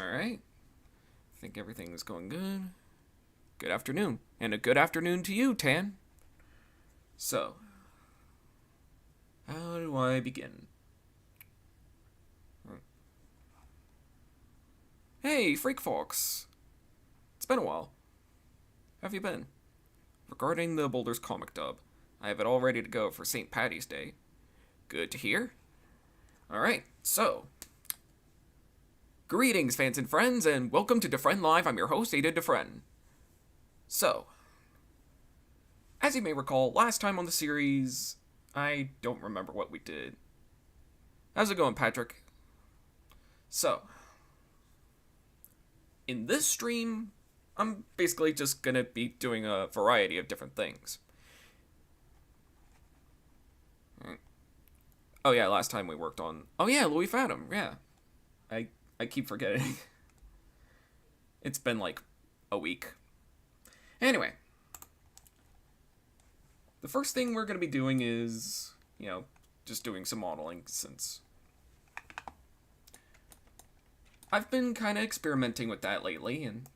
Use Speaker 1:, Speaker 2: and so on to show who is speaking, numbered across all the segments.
Speaker 1: Alright. I think everything's going good. Good afternoon. And a good afternoon to you, Tan. So, how do I begin? Hey, Freak Fox. It's been a while. How have you been? Regarding the Boulders comic dub, I have it all ready to go for St. Patty's Day. Good to hear. Alright, so. Greetings, fans and friends, and welcome to DeFrehn Live. I'm your host, Aidan DeFrehn. So, as you may recall, last time on the series, I don't remember what we did. How's it going, Patrick? So, in this stream, I'm basically just gonna be doing a variety of different things. Oh yeah, last time we worked on... Oh yeah, Louis Fathom, yeah. I keep forgetting. It's been like a week. Anyway. The first thing we're gonna be doing is, just doing some modeling since... I've been kind of experimenting with that lately, and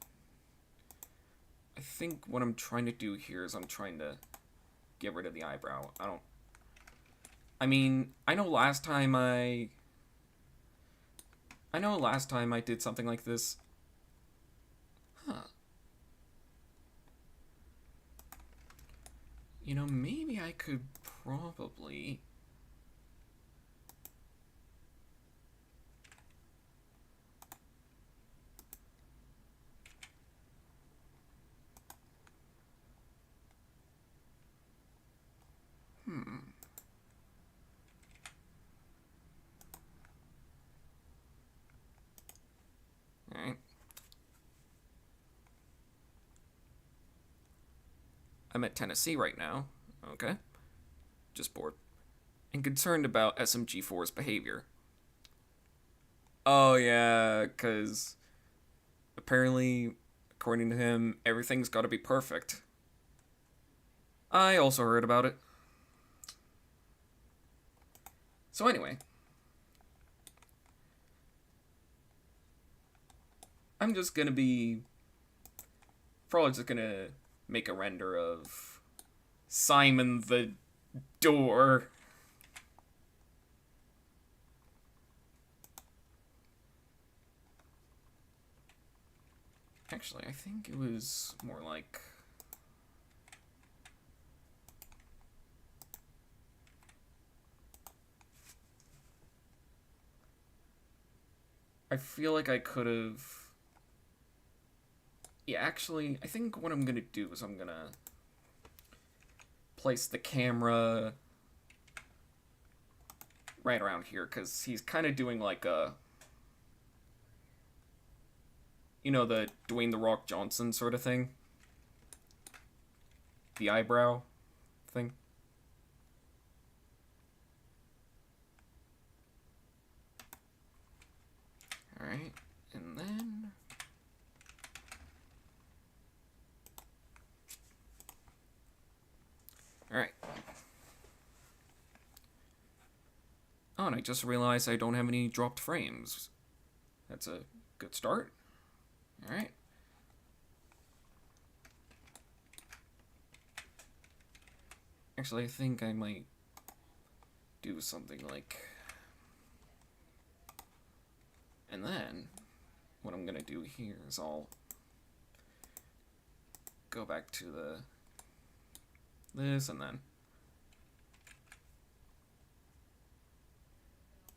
Speaker 1: I think what I'm trying to do here is I'm trying to get rid of the eyebrow. I know last time I did something like this. Huh. Maybe I could probably... Alright. I'm at Tennessee right now. Okay. Just bored. And concerned about SMG4's behavior. Oh yeah, because apparently, according to him, everything's gotta be perfect. I also heard about it. So anyway. I'm just gonna be... probably just gonna make a render of Simon the Door. Actually, I think it was more like... I feel like I could have... Yeah, actually, I think what I'm gonna do is I'm gonna place the camera right around here, because he's kind of doing like a... the Dwayne "The Rock" Johnson sort of thing. The eyebrow thing. Alright, and then... Alright. Oh, and I just realized I don't have any dropped frames. That's a good start. Alright. Actually, I think I might do something like... And then, what I'm gonna do here is I'll go back to this, and then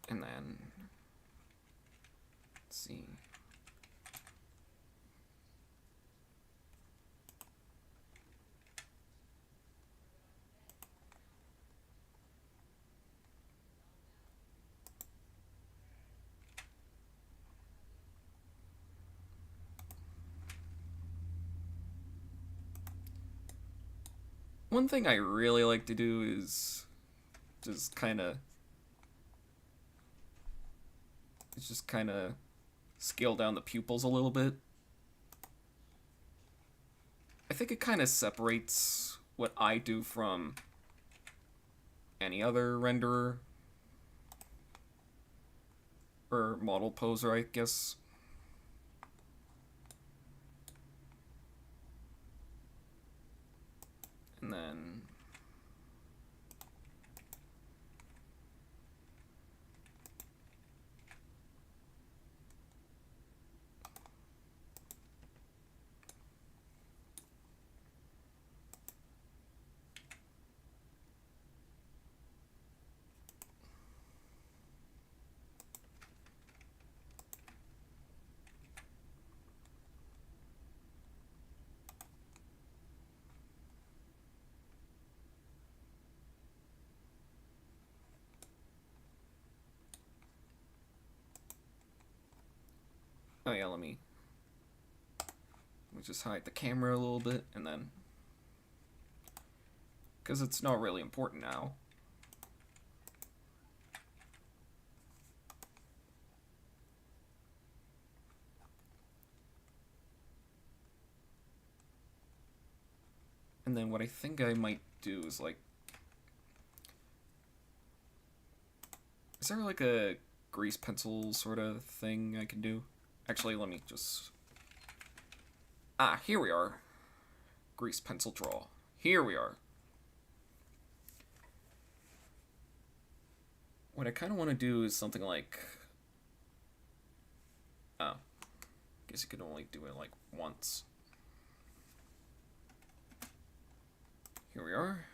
Speaker 1: let's see. One thing I really like to do is just kind of scale down the pupils a little bit. I think it kind of separates what I do from any other renderer or model poser, I guess. then oh yeah, let me just hide the camera a little bit, and then, because it's not really important now. And then what I think I might do is, like, is there like a grease pencil sort of thing I can do? Actually, let me just... Ah, here we are. Grease pencil draw. Here we are. What I kind of want to do is something like... Oh. Guess you could only do it like once. Here we are.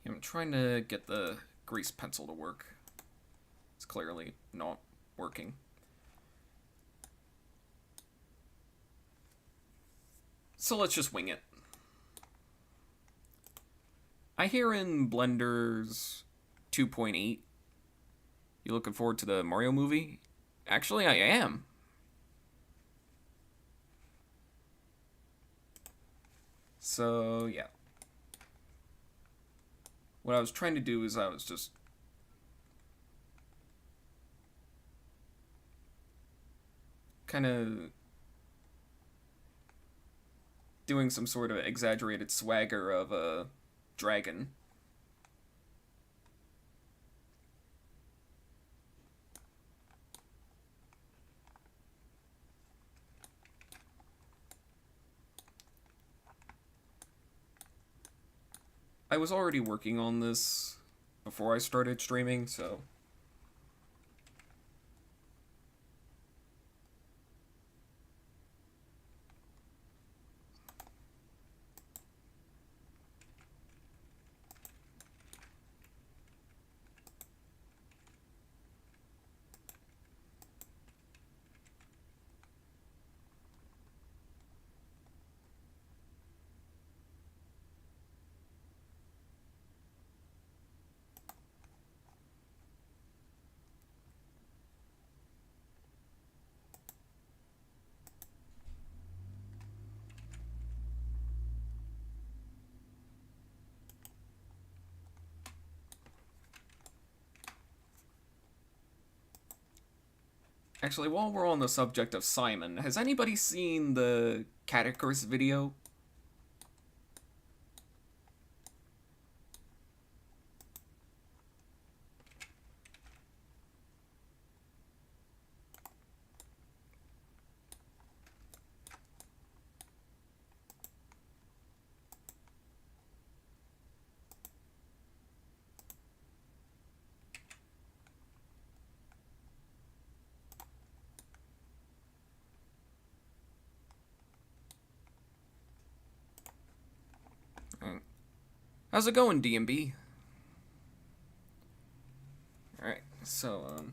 Speaker 1: I'm trying to get the grease pencil to work. It's clearly not working. So let's just wing it. I hear in Blender's 2.8, you looking forward to the Mario movie? Actually, I am. So, yeah. What I was trying to do is I was just kind of doing some sort of exaggerated swagger of a dragon. I was already working on this before I started streaming, so... Actually, while we're on the subject of Simon, has anybody seen the Catechurse video? How's it going, DMB? Alright, so,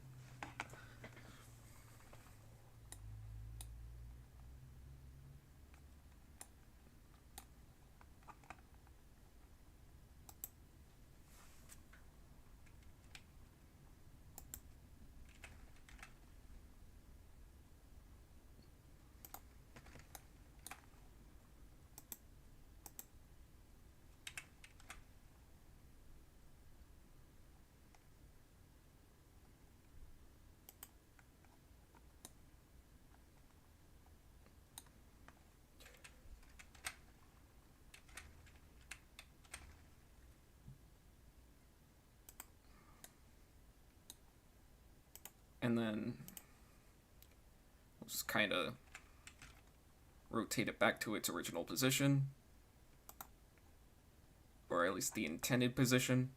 Speaker 1: And then we'll just kind of rotate it back to its original position, or at least the intended position.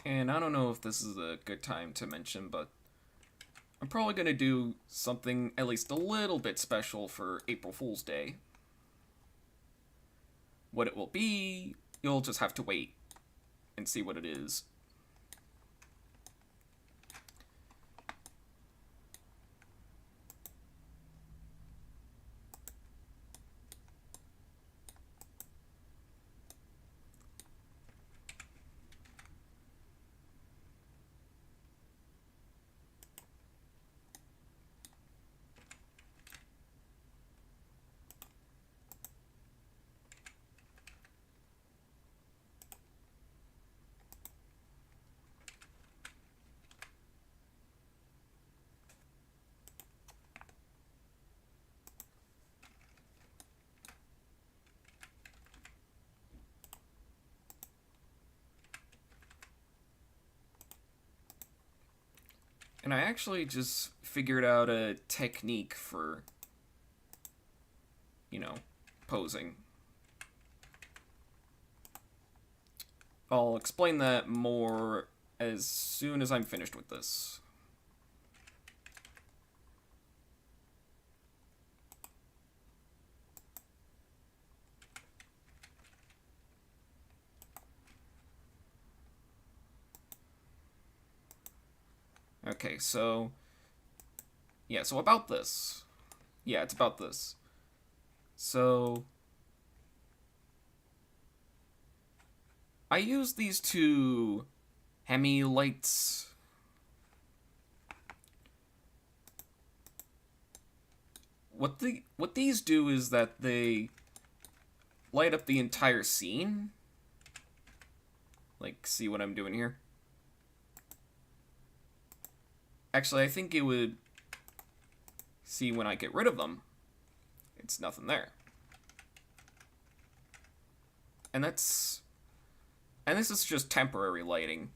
Speaker 1: And I don't know if this is a good time to mention, but I'm probably going to do something at least a little bit special for April Fool's Day. What it will be, you'll just have to wait and see what it is. And I actually just figured out a technique for, posing. I'll explain that more as soon as I'm finished with this. Okay, so about this. Yeah, it's about this. So I use these two Hemi lights. What these do is that they light up the entire scene. Like, see what I'm doing here? Actually, I think it would see when I get rid of them. It's nothing there. And this is just temporary lighting.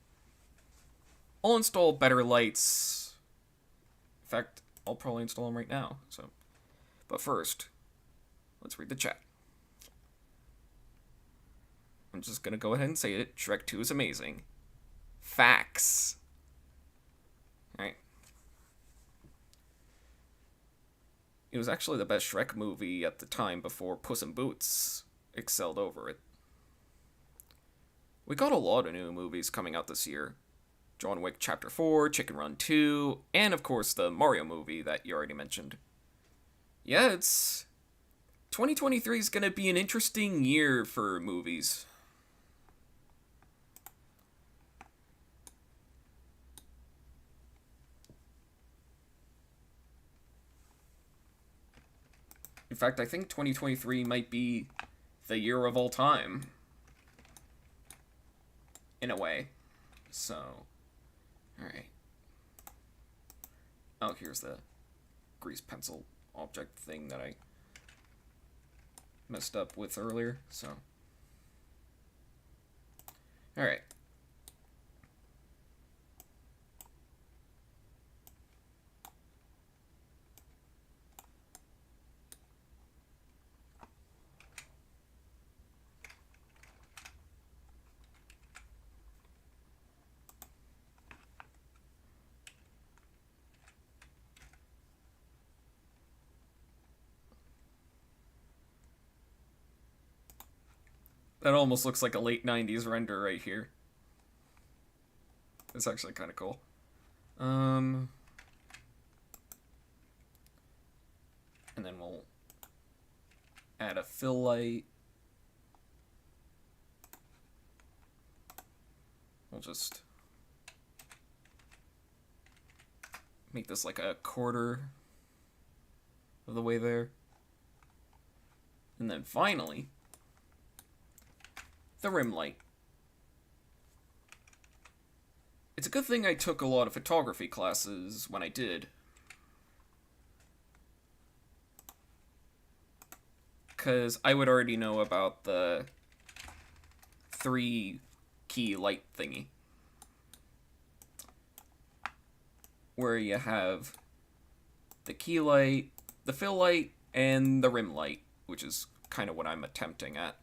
Speaker 1: I'll install better lights. In fact, I'll probably install them right now. But first, let's read the chat. I'm just gonna go ahead and say it. Shrek 2 is amazing. Facts. Alright. It was actually the best Shrek movie at the time before Puss in Boots excelled over it. We got a lot of new movies coming out this year. John Wick Chapter 4, Chicken Run 2, and of course the Mario movie that you already mentioned. Yeah, 2023 is gonna be an interesting year for movies. In fact, I think 2023 might be the year of all time. In a way. So, alright. Oh, here's the grease pencil object thing that I messed up with earlier, so. Alright. That almost looks like a late 90s render right here. It's actually kind of cool. And then we'll add a fill light. We'll just make this like a quarter of the way there. And then finally, the rim light. It's a good thing I took a lot of photography classes when I did. Because I would already know about the 3 key light thingy. Where you have the key light, the fill light, and the rim light, which is kind of what I'm attempting at.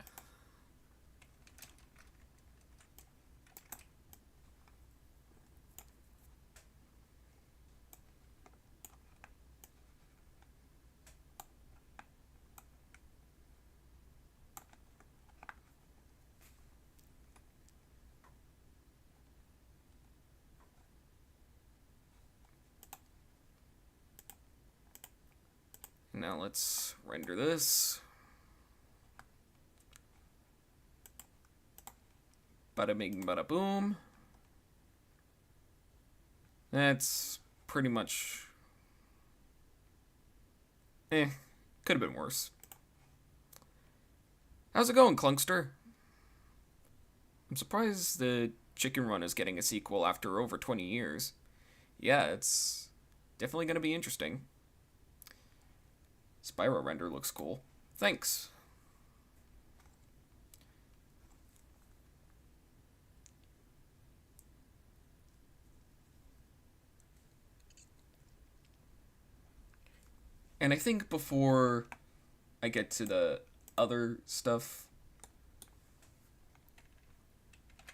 Speaker 1: Now let's render this. Bada bing, bada boom. That's pretty much... could have been worse. How's it going, Clunkster? I'm surprised the Chicken Run is getting a sequel after over 20 years. Yeah, it's definitely going to be interesting. Spyro render looks cool. Thanks. And I think before I get to the other stuff,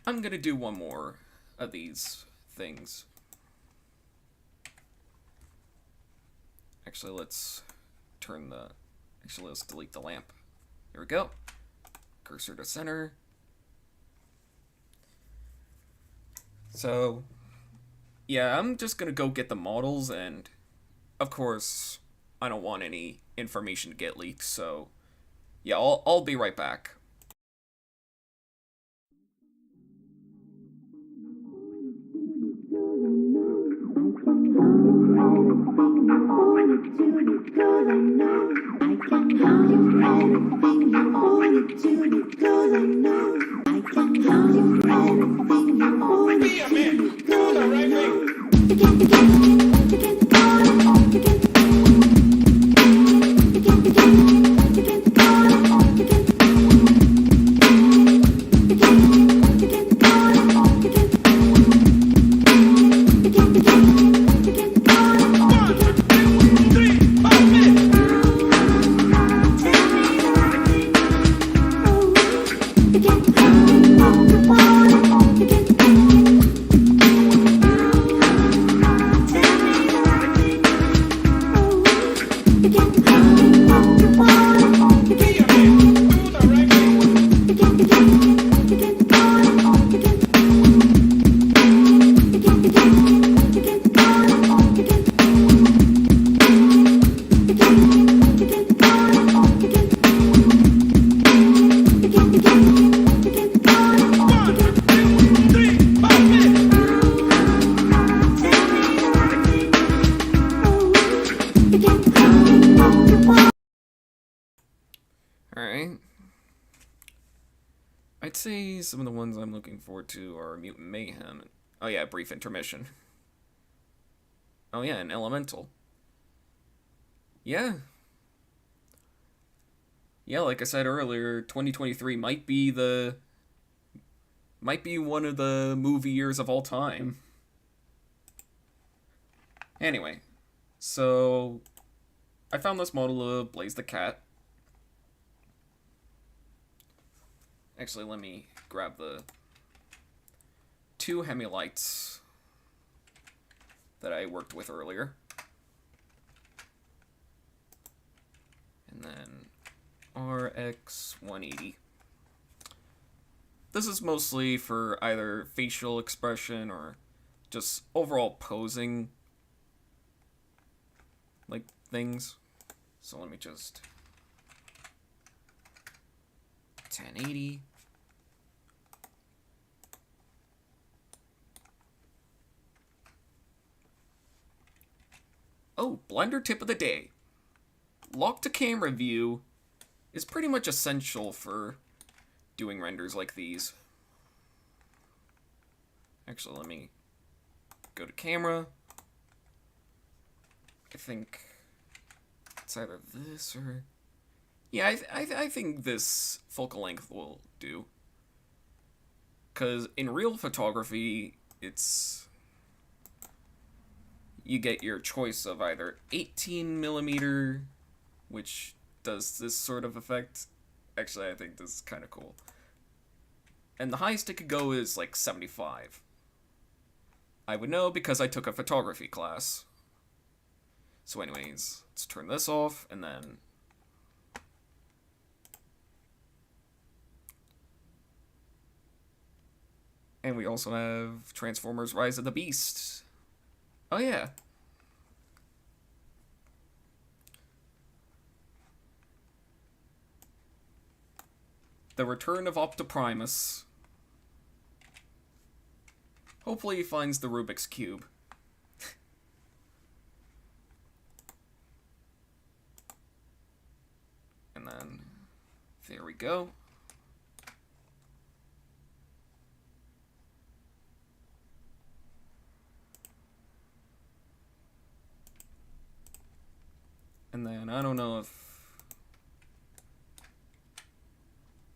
Speaker 1: I'm gonna do one more of these things. Actually, let's let's delete the lamp. Here we go. Cursor to center. So, yeah, I'm just gonna go get the models, and of course, I don't want any information to get leaked, so yeah, I'll be right back. Alright. I'd say some of the ones I'm looking forward to are Mutant Mayhem. Oh yeah, Brief Intermission. Oh yeah, and Elemental. Yeah. Yeah, like I said earlier, 2023 might be one of the movie years of all time. Anyway, so I found this model of Blaze the Cat. Actually, let me grab the 2 Hemilites that I worked with earlier. And then RX 180. This is mostly for either facial expression or just overall posing like things. So let me just 1080. Oh, Blender tip of the day. Lock to camera view is pretty much essential for doing renders like these. Actually, let me go to camera. I think it's either this or... Yeah, I think this focal length will do. Because in real photography, it's... You get your choice of either 18mm, which does this sort of effect. Actually, I think this is kind of cool. And the highest it could go is like 75. I would know because I took a photography class. So anyways, let's turn this off, and then... And we also have Transformers Rise of the Beast. Oh yeah. The Return of Optiprimus. Hopefully he finds the Rubik's Cube. And then, there we go. And then, I don't know if...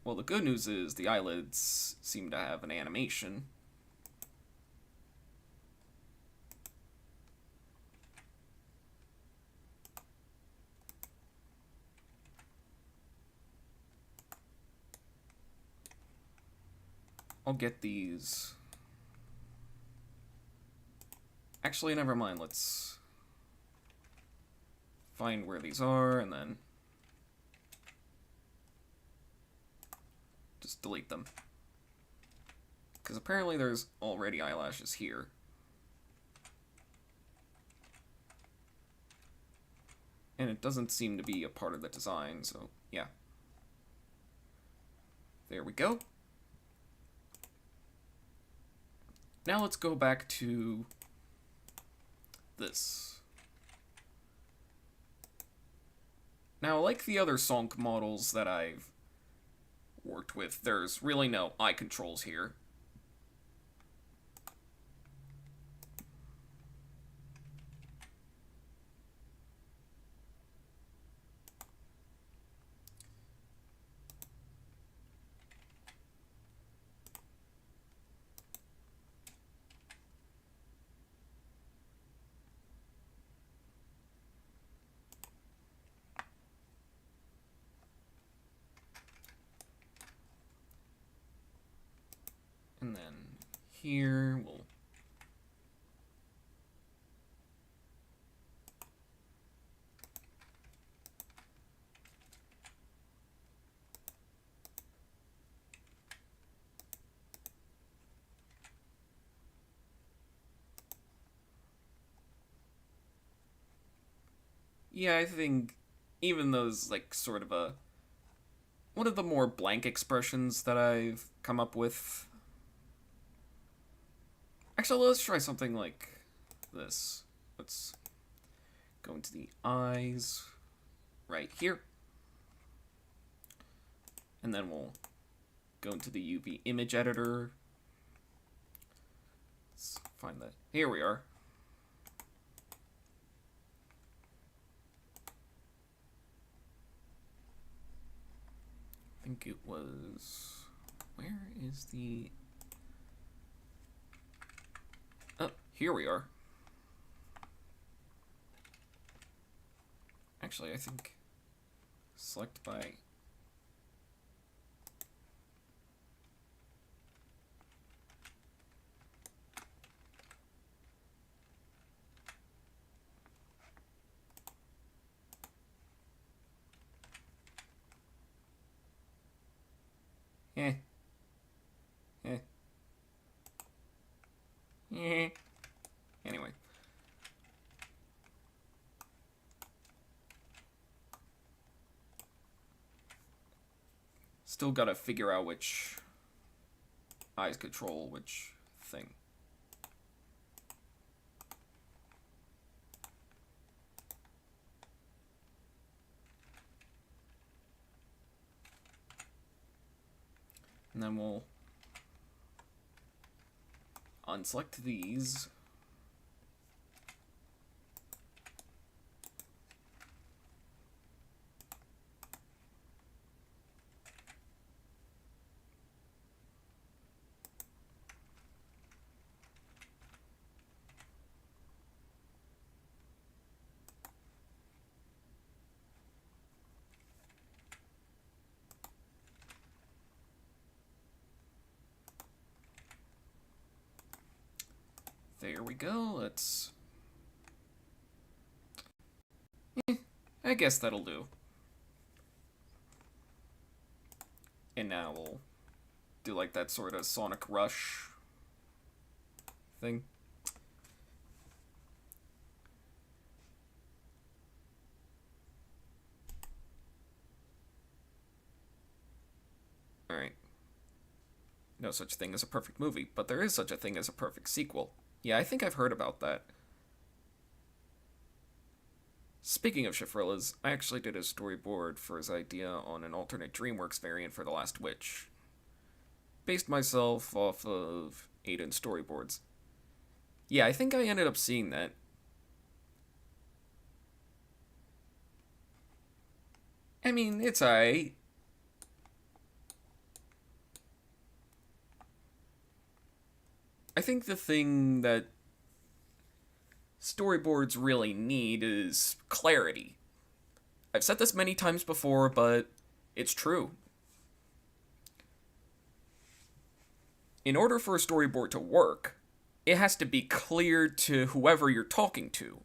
Speaker 1: Well, the good news is the eyelids seem to have an animation. I'll get these... Actually, never mind, let's find where these are, and then just delete them. Because apparently there's already eyelashes here. And it doesn't seem to be a part of the design, so yeah. There we go. Now let's go back to this. Now, like the other Sonk models that I've worked with, there's really no eye controls here. And then here we'll... Yeah, I think even those, like, sort of a... One of the more blank expressions that I've come up with. Actually, let's try something like this. Let's go into the eyes right here. And then we'll go into the UV image editor. Let's find that. Here we are. I think it was... Where is the... Oh, here we are. Actually, I think select by... Eh. Eh. Eh. Still gotta figure out which eyes control which thing. And then we'll unselect these. There we go, let's... I guess that'll do. And now we'll do like that sort of Sonic Rush thing. Alright. No such thing as a perfect movie, but there is such a thing as a perfect sequel. Yeah, I think I've heard about that. Speaking of Shifrilla's, I actually did a storyboard for his idea on an alternate DreamWorks variant for The Last Witch. Based myself off of Aidan's storyboards. Yeah, I think I ended up seeing that. I mean, it's alright. I think the thing that storyboards really need is clarity. I've said this many times before, but it's true. In order for a storyboard to work, it has to be clear to whoever you're talking to.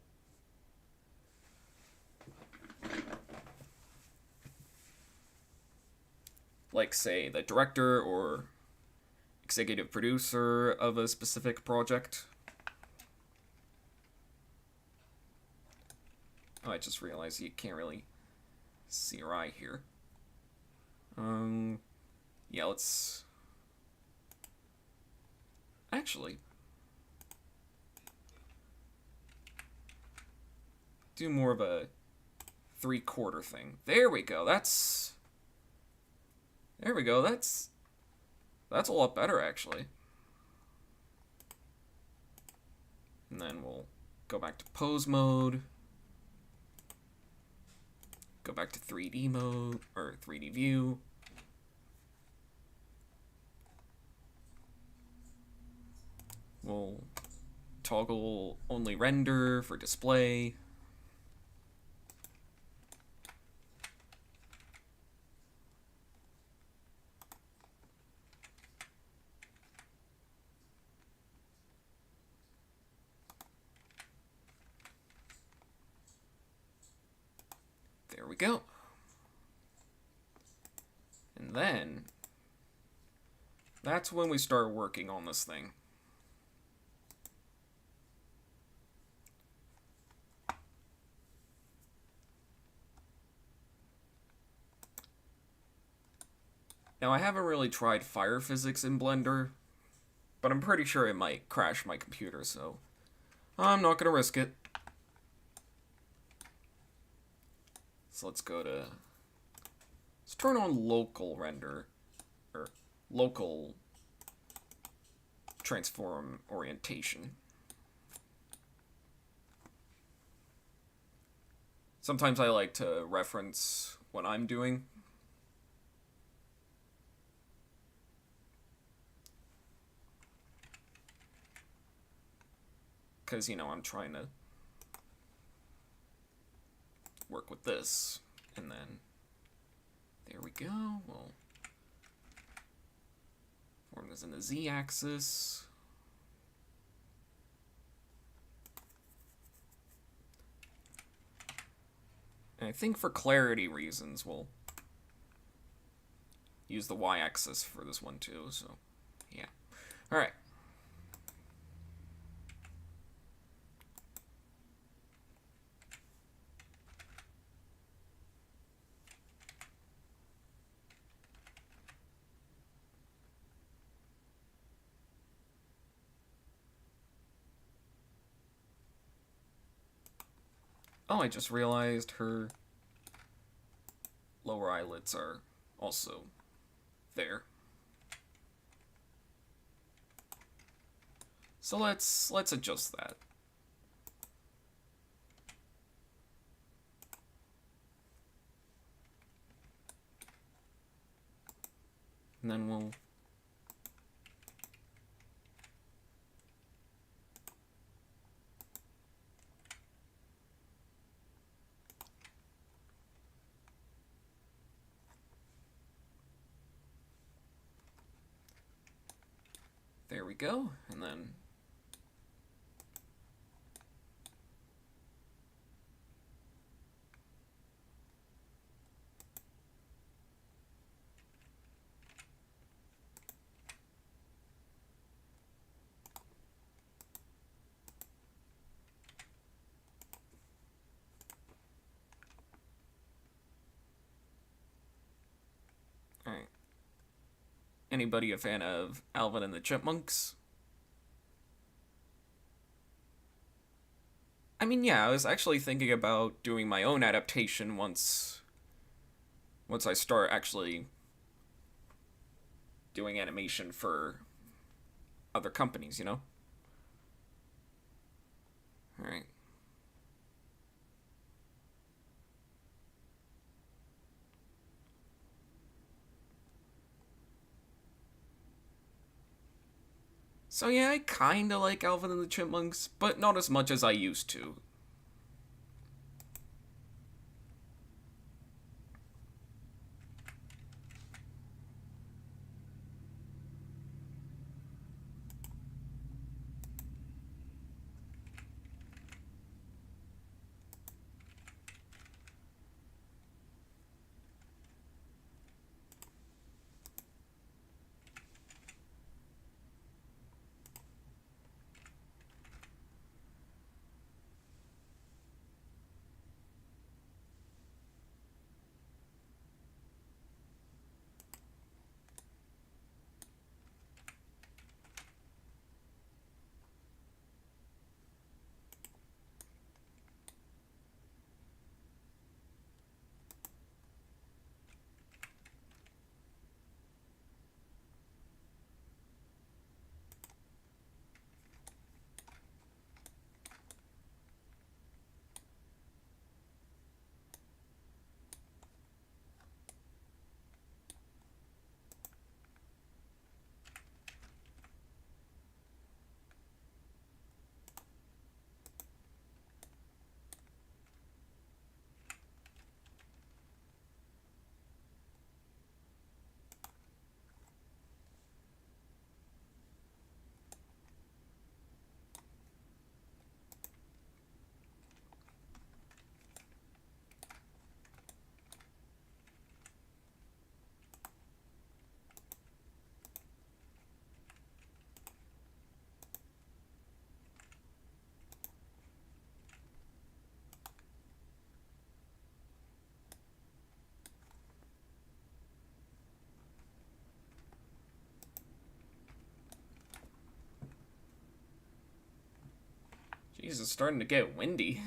Speaker 1: Like, say, the director or executive producer of a specific project. Oh, I just realized you can't really see your eye here. Yeah, let's... Actually... do more of a 3/4 thing. There we go, that's... There we go, that's a lot better, actually. And then we'll go back to pose mode. Go back to 3D mode, or 3D view. We'll toggle only render for display. There we go. And then, that's when we start working on this thing. Now, I haven't really tried fire physics in Blender, but I'm pretty sure it might crash my computer, so I'm not gonna risk it. So let's turn on local render, or local transform orientation. Sometimes I like to reference what I'm doing. Because, you know, I'm trying to work with this, and then there we go. We'll form this in the z-axis. And I think for clarity reasons, we'll use the y-axis for this one too, so yeah. Alright. Oh, I just realized her lower eyelids are also there. So let's adjust that. And then we'll there we go. And then alright. Anybody a fan of Alvin and the Chipmunks? I mean, yeah, I was actually thinking about doing my own adaptation once I start actually doing animation for other companies, you know? Alright. So yeah, I kinda like Alvin and the Chipmunks, but not as much as I used to. Jeez, it's starting to get windy.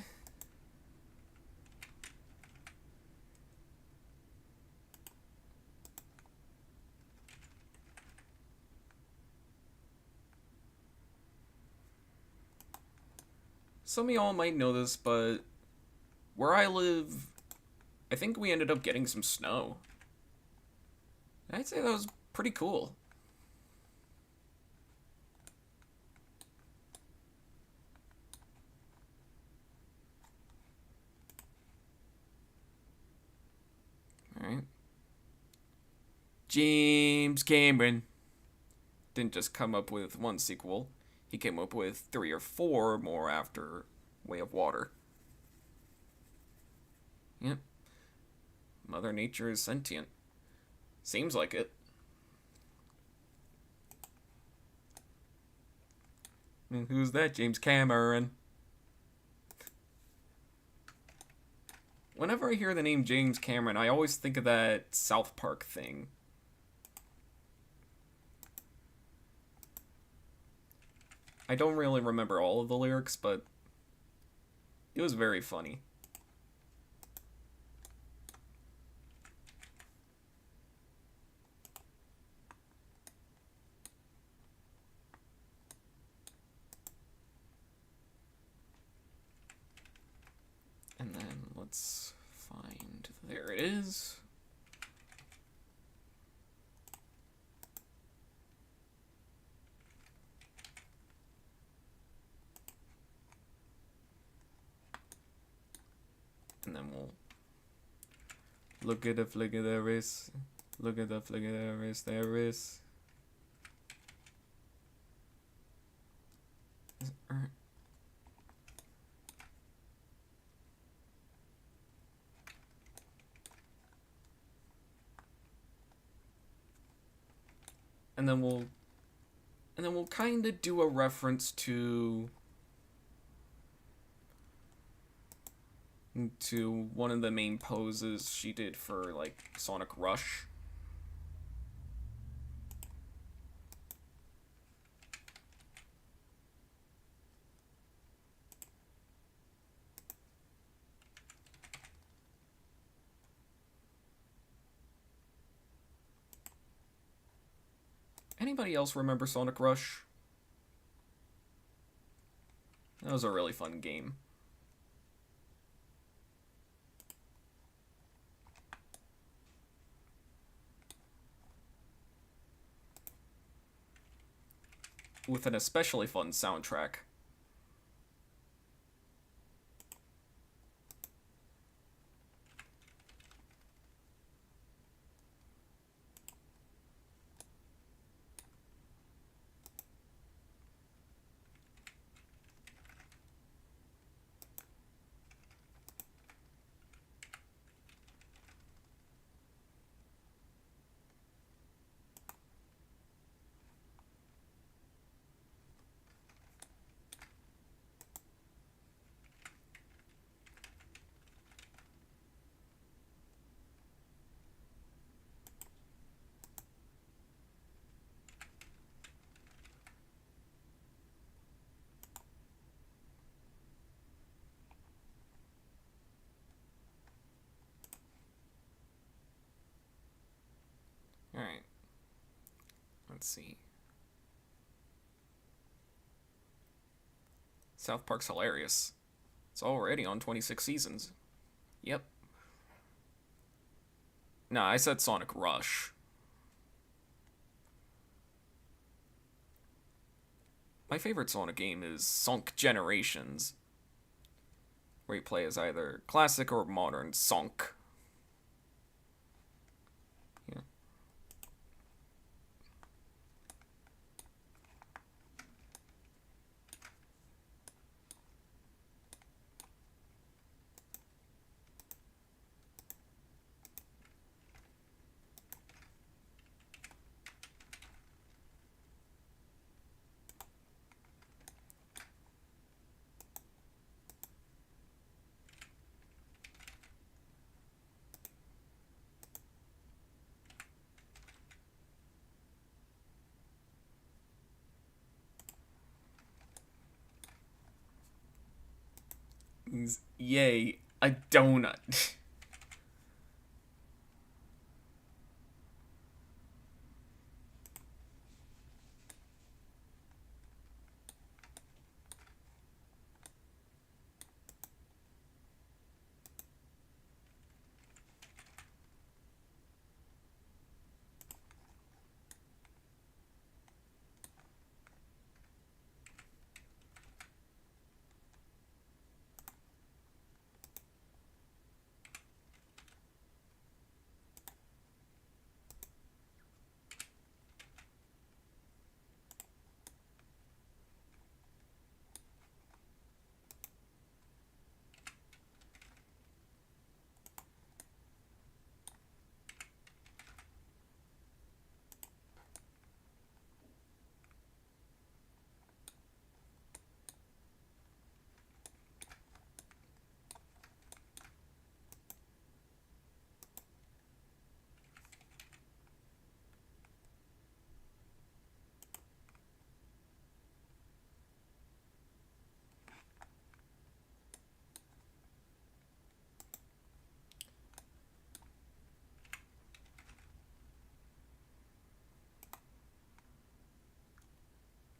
Speaker 1: Some of y'all might know this, but where I live, I think we ended up getting some snow. I'd say that was pretty cool. Alright. James Cameron didn't just come up with one sequel, he came up with 3 or 4 more after Way of Water. Yep. Mother Nature is sentient. Seems like it. Who's that? James Cameron. Whenever I hear the name James Cameron, I always think of that South Park thing. I don't really remember all of the lyrics, but it was very funny. let's find... There it is. And then we'll look at the flick of the wrist. Look at the flick of the wrist. There is. And then we'll kind of do a reference to one of the main poses she did for, like, Sonic Rush. Anybody else remember Sonic Rush? That was a really fun game. With an especially fun soundtrack. Alright. Let's see. South Park's hilarious. It's already on 26 seasons. Yep. Nah, I said Sonic Rush. My favorite Sonic game is Sonic Generations, where you play as either classic or modern Sonic. Yeah. Yay, a donut.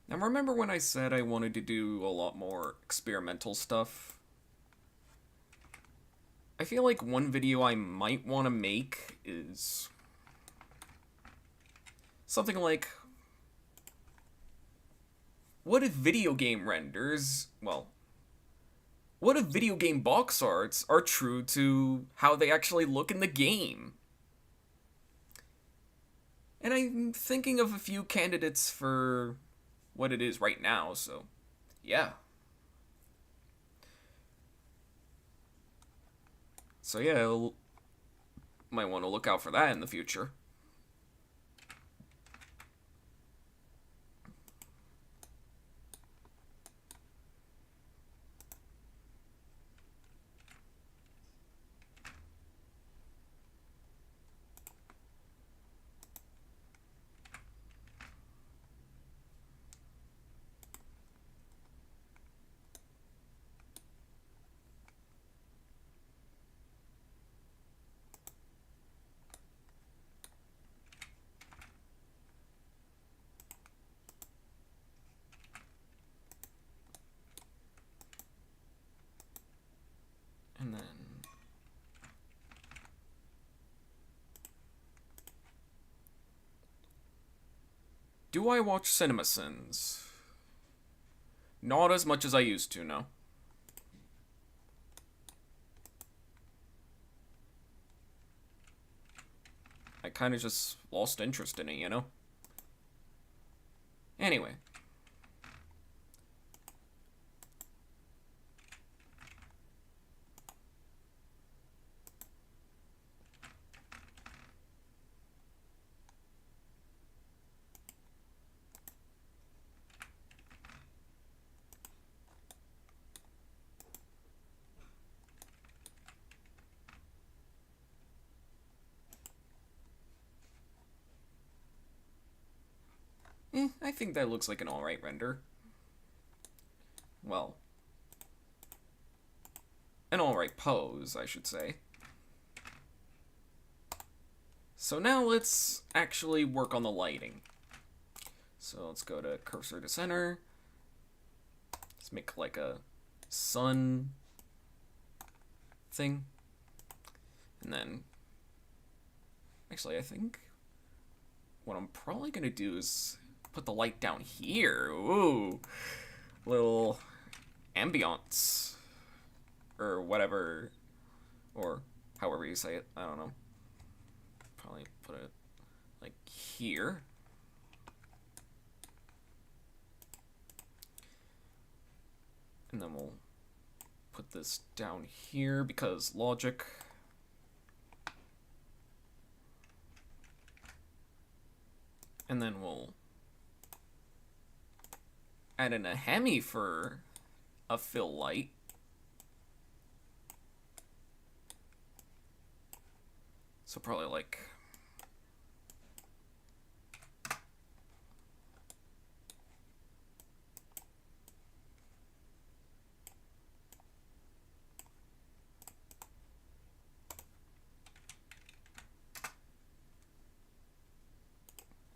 Speaker 1: Now remember when I said I wanted to do a lot more experimental stuff? I feel like one video I might want to make is something like, what if video game renders, well, what if video game box arts are true to how they actually look in the game? And I'm thinking of a few candidates for what it is right now, so yeah. So yeah, might want to look out for that in the future. And then do I watch CinemaSins? Not as much as I used to, no. I kind of just lost interest in it, you know? Anyway. I think that looks like an alright render. Well, an alright pose, I should say. So now let's actually work on the lighting. So let's go to cursor to center. Let's make like a sun thing. And then, actually I think what I'm probably gonna do is put the light down here. Ooh, little ambiance, or whatever, or however you say it. I don't know. Probably put it like here. And then we'll put this down here because logic. And then we'll add in a hemi for a fill light. So probably like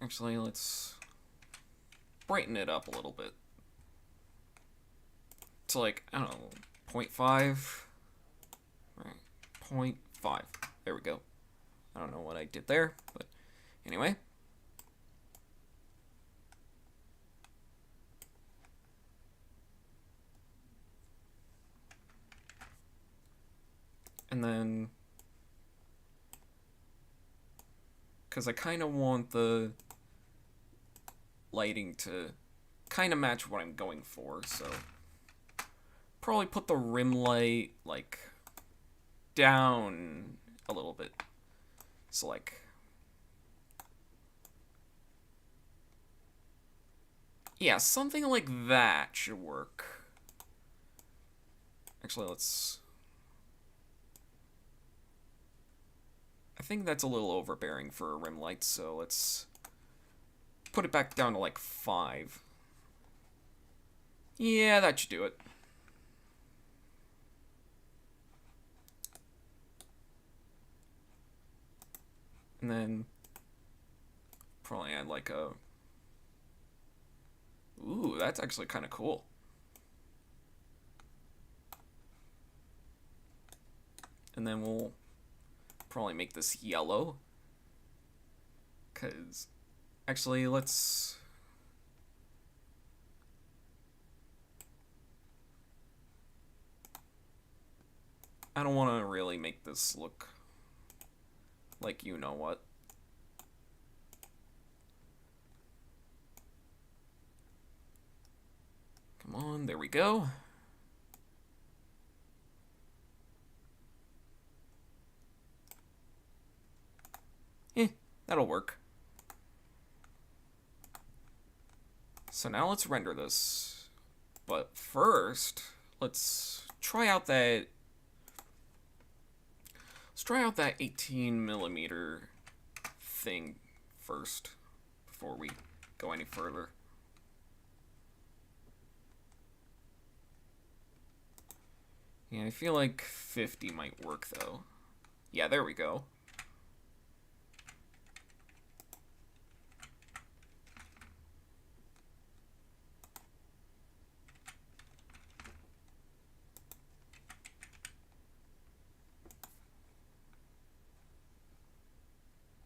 Speaker 1: actually let's brighten it up a little bit. To like, I don't know, 0.5. Right, 0.5. There we go. I don't know what I did there, but anyway. And then, because I kind of want the lighting to kind of match what I'm going for, so probably put the rim light like down a little bit. So like, yeah, something like that should work. Actually, I think that's a little overbearing for a rim light, so let's put it back down to like 5. Yeah, that should do it. And then probably add like a... Ooh, that's actually kind of cool. And then we'll probably make this yellow. Because, actually, let's... I don't want to really make this look like you know what. Come on, there we go. That'll work. So now let's render this. But first, let's try out that 18mm thing first before we go any further. Yeah, I feel like 50 might work though. Yeah, there we go.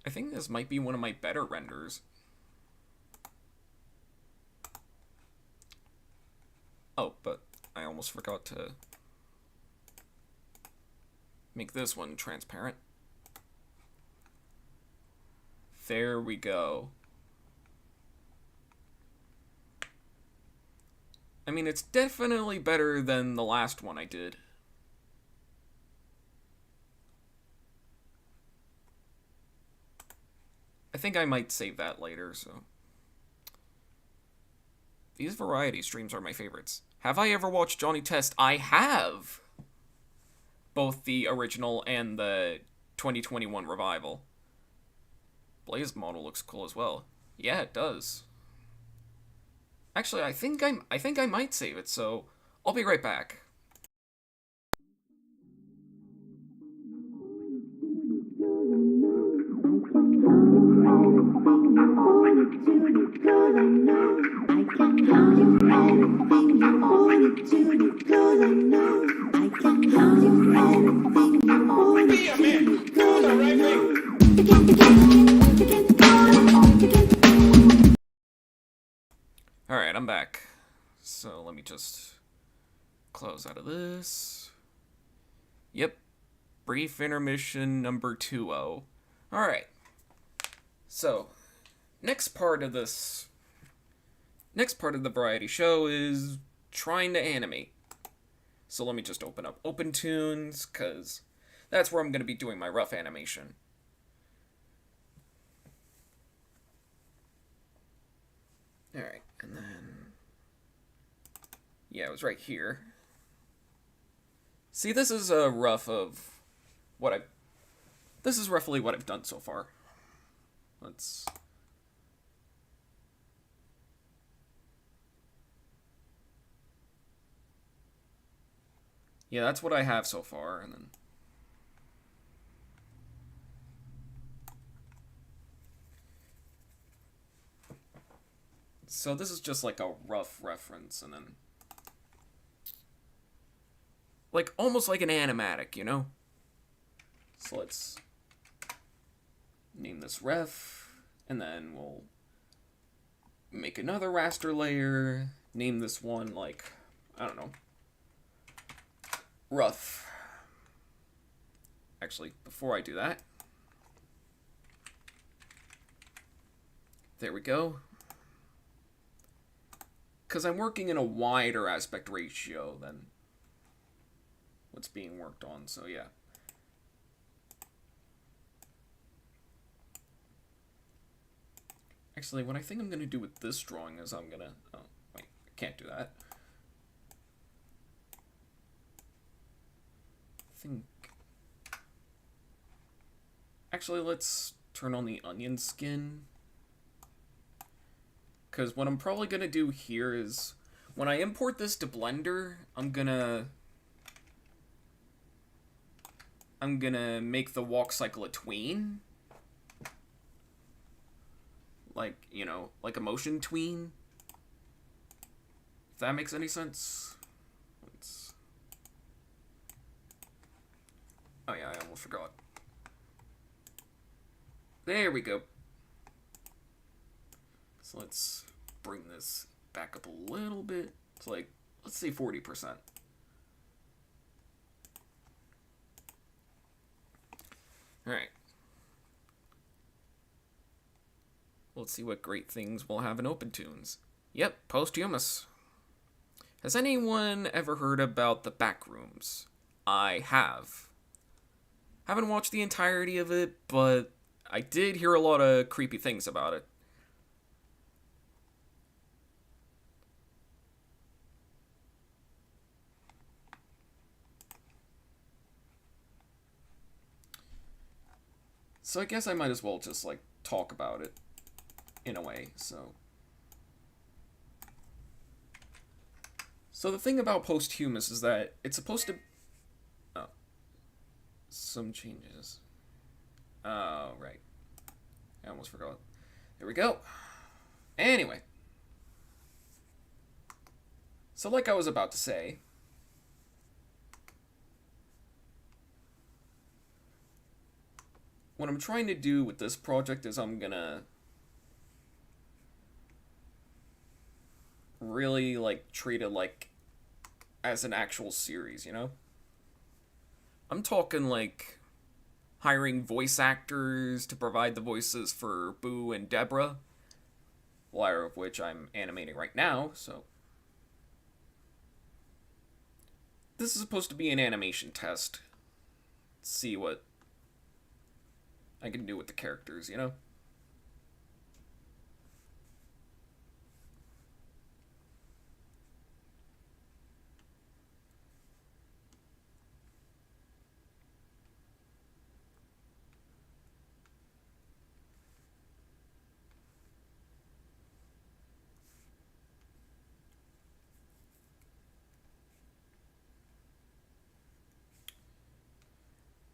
Speaker 1: I think this might be one of my better renders. Oh, but I almost forgot to make this one transparent. There we go. I mean, it's definitely better than the last one I did. I think I might save that later, so... These variety streams are my favorites. Have I ever watched Johnny Test? I have! Both the original and the 2021 revival. Blaze model looks cool as well. Yeah, it does. Actually, I think I might save it, so I'll be right back. Alright, I'm back. So let me just close out of this. Yep. Brief intermission number 2-0. Alright. So, next part of the variety show is trying to animate. So let me just open up OpenTunes, because that's where I'm going to be doing my rough animation. Alright, and then... yeah, it was right here. See, this is a rough of what I've... this is roughly what I've done so far. Let's... yeah, that's what I have so far, and then... so this is just like a rough reference, and then... like, almost like an animatic, you know? So let's name this ref, and then we'll make another raster layer, name this one, like, I don't know, rough. Actually, before I do that, there we go. Because I'm working in a wider aspect ratio than what's being worked on, so yeah. Actually, what I think I'm going to do with this drawing is I'm going to... oh, wait, I can't do that. I think... actually, let's turn on the onion skin. Because what I'm probably going to do here is, when I import this to Blender, I'm gonna make the walk cycle a tween. Like, you know, like a motion tween. If that makes any sense. Oh yeah, I almost forgot. There we go. So let's bring this back up a little bit. It's like, let's say 40%. Alright. Let's see what great things we'll have in OpenTunes. Yep, posthumous. Has anyone ever heard about the Backrooms? I have. Haven't watched the entirety of it, but I did hear a lot of creepy things about it. So I guess I might as well just, like, talk about it, in a way, so... So the thing about posthumous is that it's supposed to... Oh. Some changes. Oh, right. I almost forgot. There we go. Anyway. So like I was about to say... What I'm trying to do with this project is I'm gonna really, like, treat it like as an actual series, you know? I'm talking, like, hiring voice actors to provide the voices for Boo and Deborah, the latter of which I'm animating right now, so... This is supposed to be an animation test. Let's see what I can do with the characters, you know?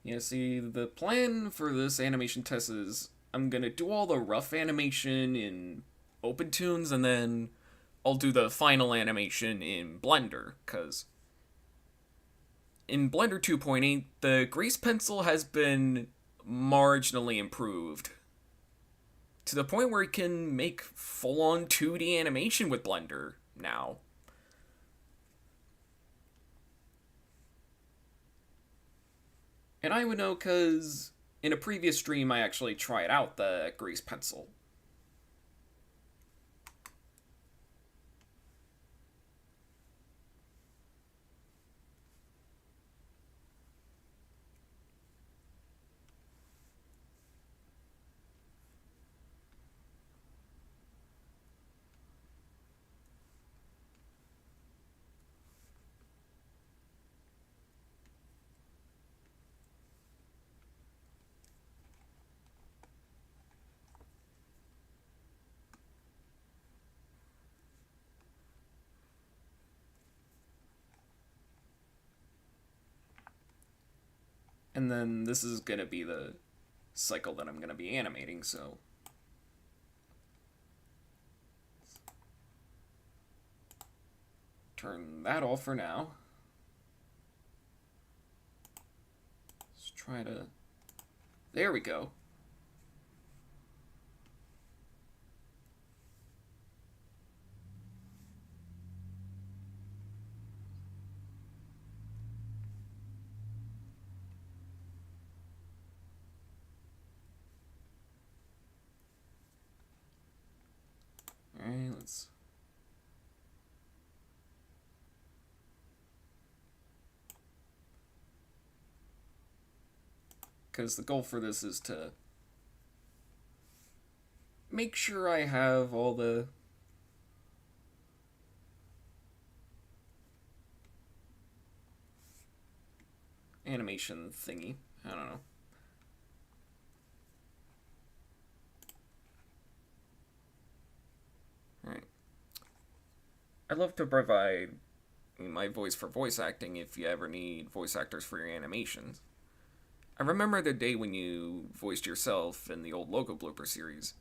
Speaker 1: Yeah, see, the plan for this animation test is I'm gonna do all the rough animation in OpenTunes, and then I'll do the final animation in Blender, because in Blender 2.8, the grease pencil has been marginally improved to the point where it can make full-on 2D animation with Blender now. And I would know because in a previous stream I actually tried out the grease pencil. And then this is going to be the cycle that I'm going to be animating, so... Turn that off for now. Let's try to... There we go. Alright, let's... Because the goal for this is to make sure I have all the animation thingy. I don't know. Alright. I'd love to provide my voice for voice acting if you ever need voice actors for your animations. I remember the day when you voiced yourself in the old Logo Blooper series.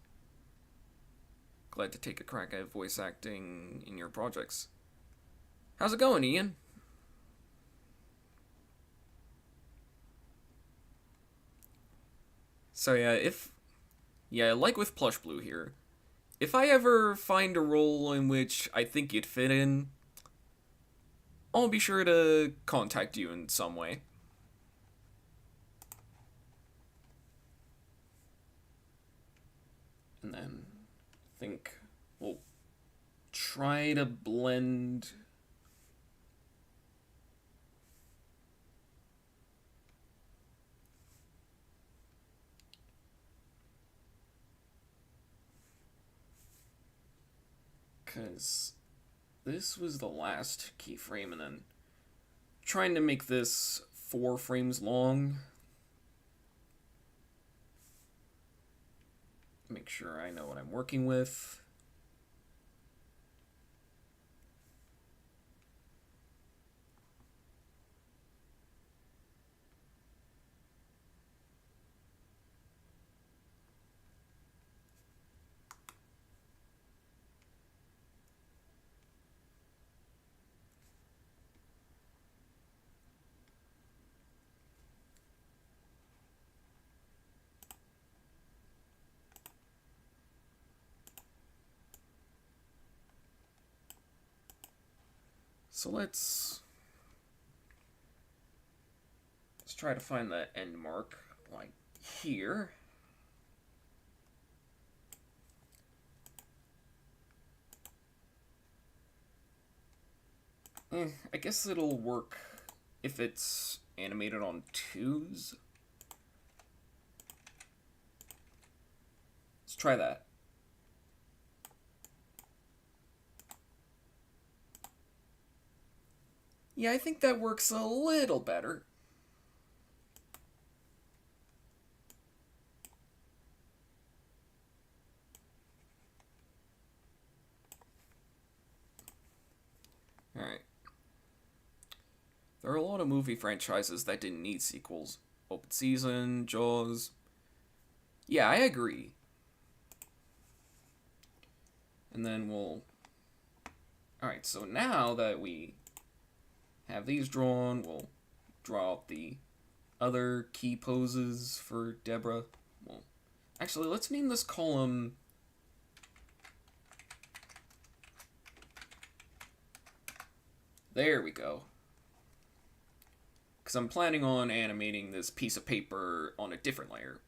Speaker 1: Glad to take a crack at voice acting in your projects. How's it going, Ian? So like with Plush Blue here, if I ever find a role in which I think you'd fit in, I'll be sure to contact you in some way. And then I think we'll try to blend. Because this was the last keyframe, and then trying to make this 4 frames long. Make sure I know what I'm working with. So let's try to find the end mark, like here. I guess it'll work if it's animated on 2s. Let's try that. Yeah, I think that works a little better. Alright. There are a lot of movie franchises that didn't need sequels. Open Season, Jaws. Yeah, I agree. And then we'll... Alright, so now that we have these drawn, we'll draw out the other key poses for Deborah. Well, actually, let's name this column... There we go. Because I'm planning on animating this piece of paper on a different layer.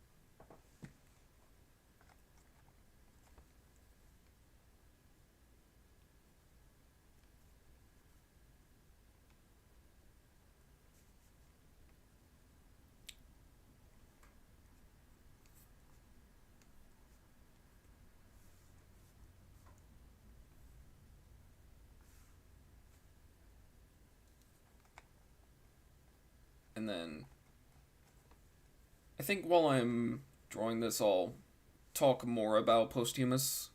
Speaker 1: And then I think while I'm drawing this, I'll talk more about Posthumous.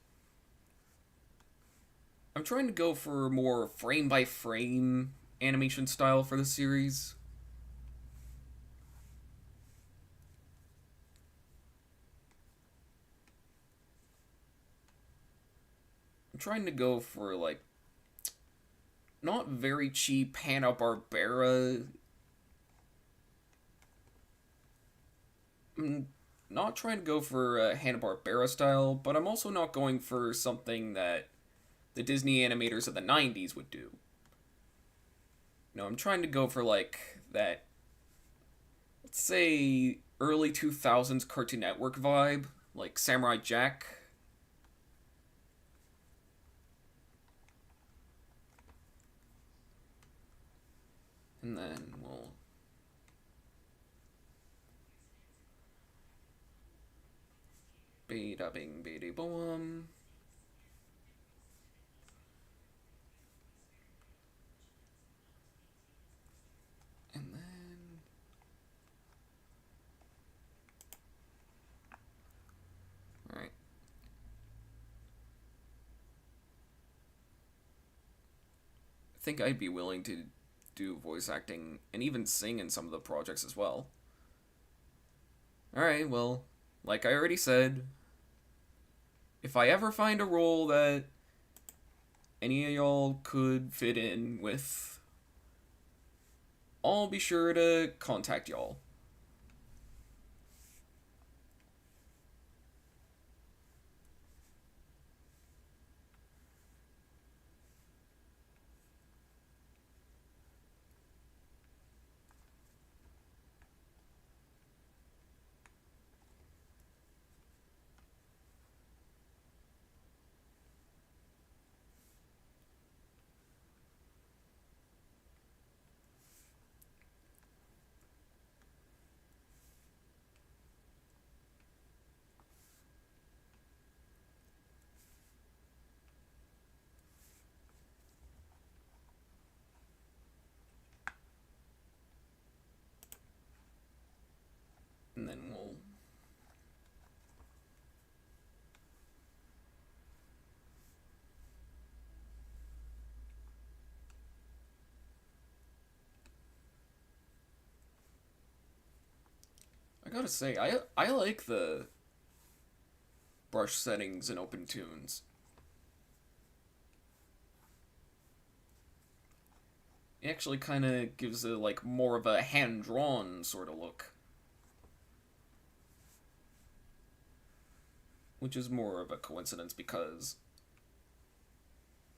Speaker 1: I'm trying to go for more frame by frame animation style for the series. I'm trying to go for like not very cheap Hanna-Barbera. I'm not trying to go for a Hanna-Barbera style, but I'm also not going for something that the Disney animators of the 90s would do. No, I'm trying to go for like that, let's say, early 2000s Cartoon Network vibe, like Samurai Jack. And then we'll... Bada bing bada boom. And then... Alright. I think I'd be willing to do voice acting and even sing in some of the projects as well. Alright, well, like I already said, if I ever find a role that any of y'all could fit in with, I'll be sure to contact y'all. gotta say, I like the brush settings in Open Tunes. It actually kind of gives a like more of a hand-drawn sort of look, which is more of a coincidence because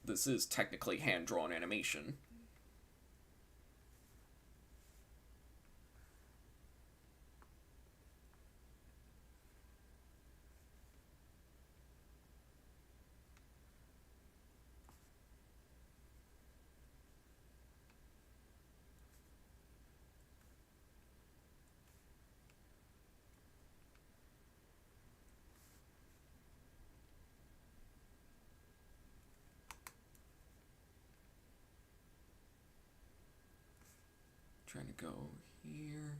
Speaker 1: this is technically hand-drawn animation. Trying to go here.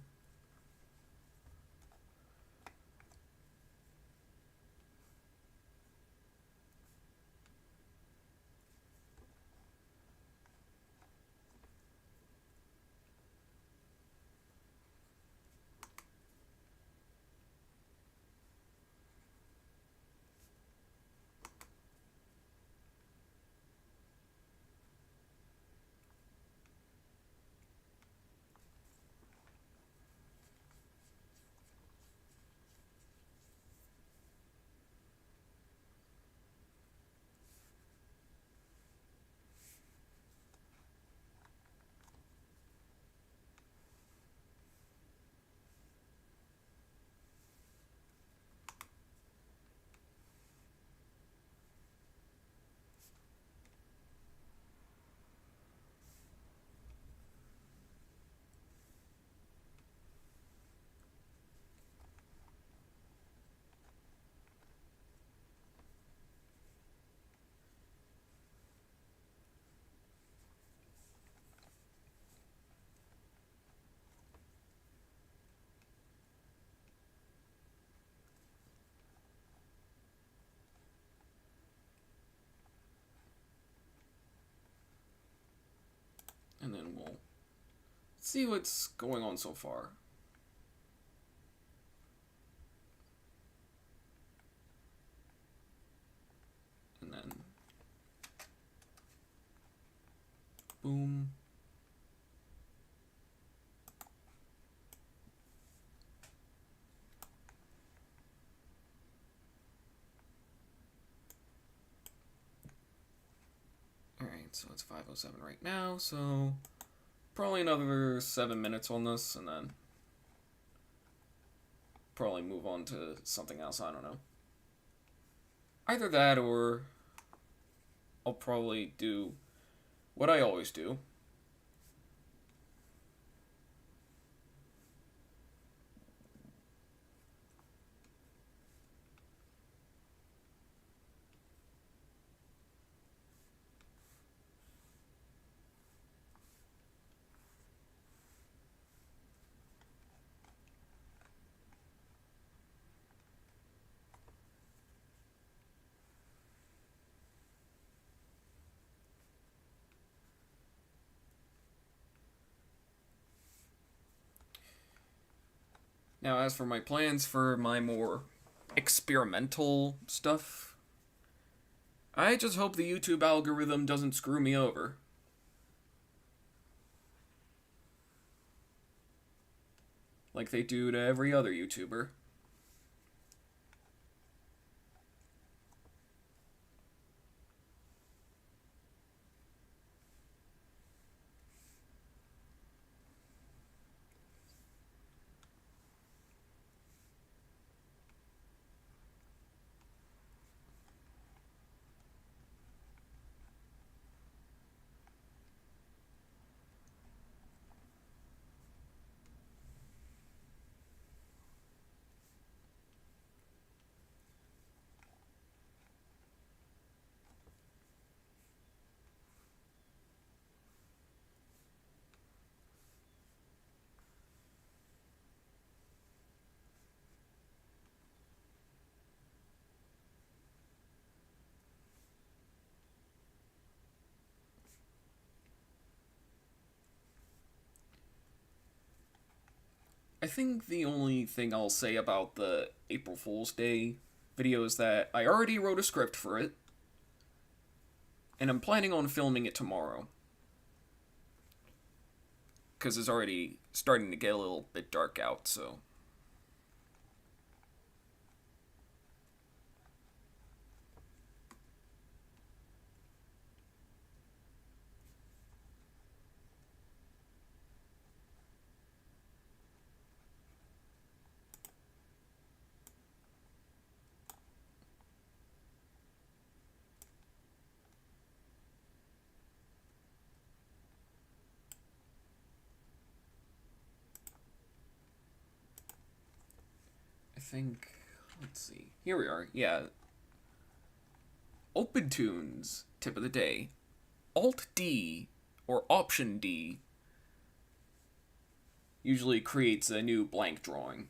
Speaker 1: And then we'll see what's going on so far. And then boom. Alright, so it's 5:07 right now, so probably another 7 minutes on this, and then probably move on to something else, I don't know. Either that, or I'll probably do what I always do. Now, as for my plans for my more experimental stuff, I just hope the YouTube algorithm doesn't screw me over. Like they do to every other YouTuber. I think the only thing I'll say about the April Fool's Day video is that I already wrote a script for it, and I'm planning on filming it tomorrow. Because it's already starting to get a little bit dark out, so. I think, let's see. Here we are. Yeah. Open Tunes tip of the day. Alt D or Option D usually creates a new blank drawing.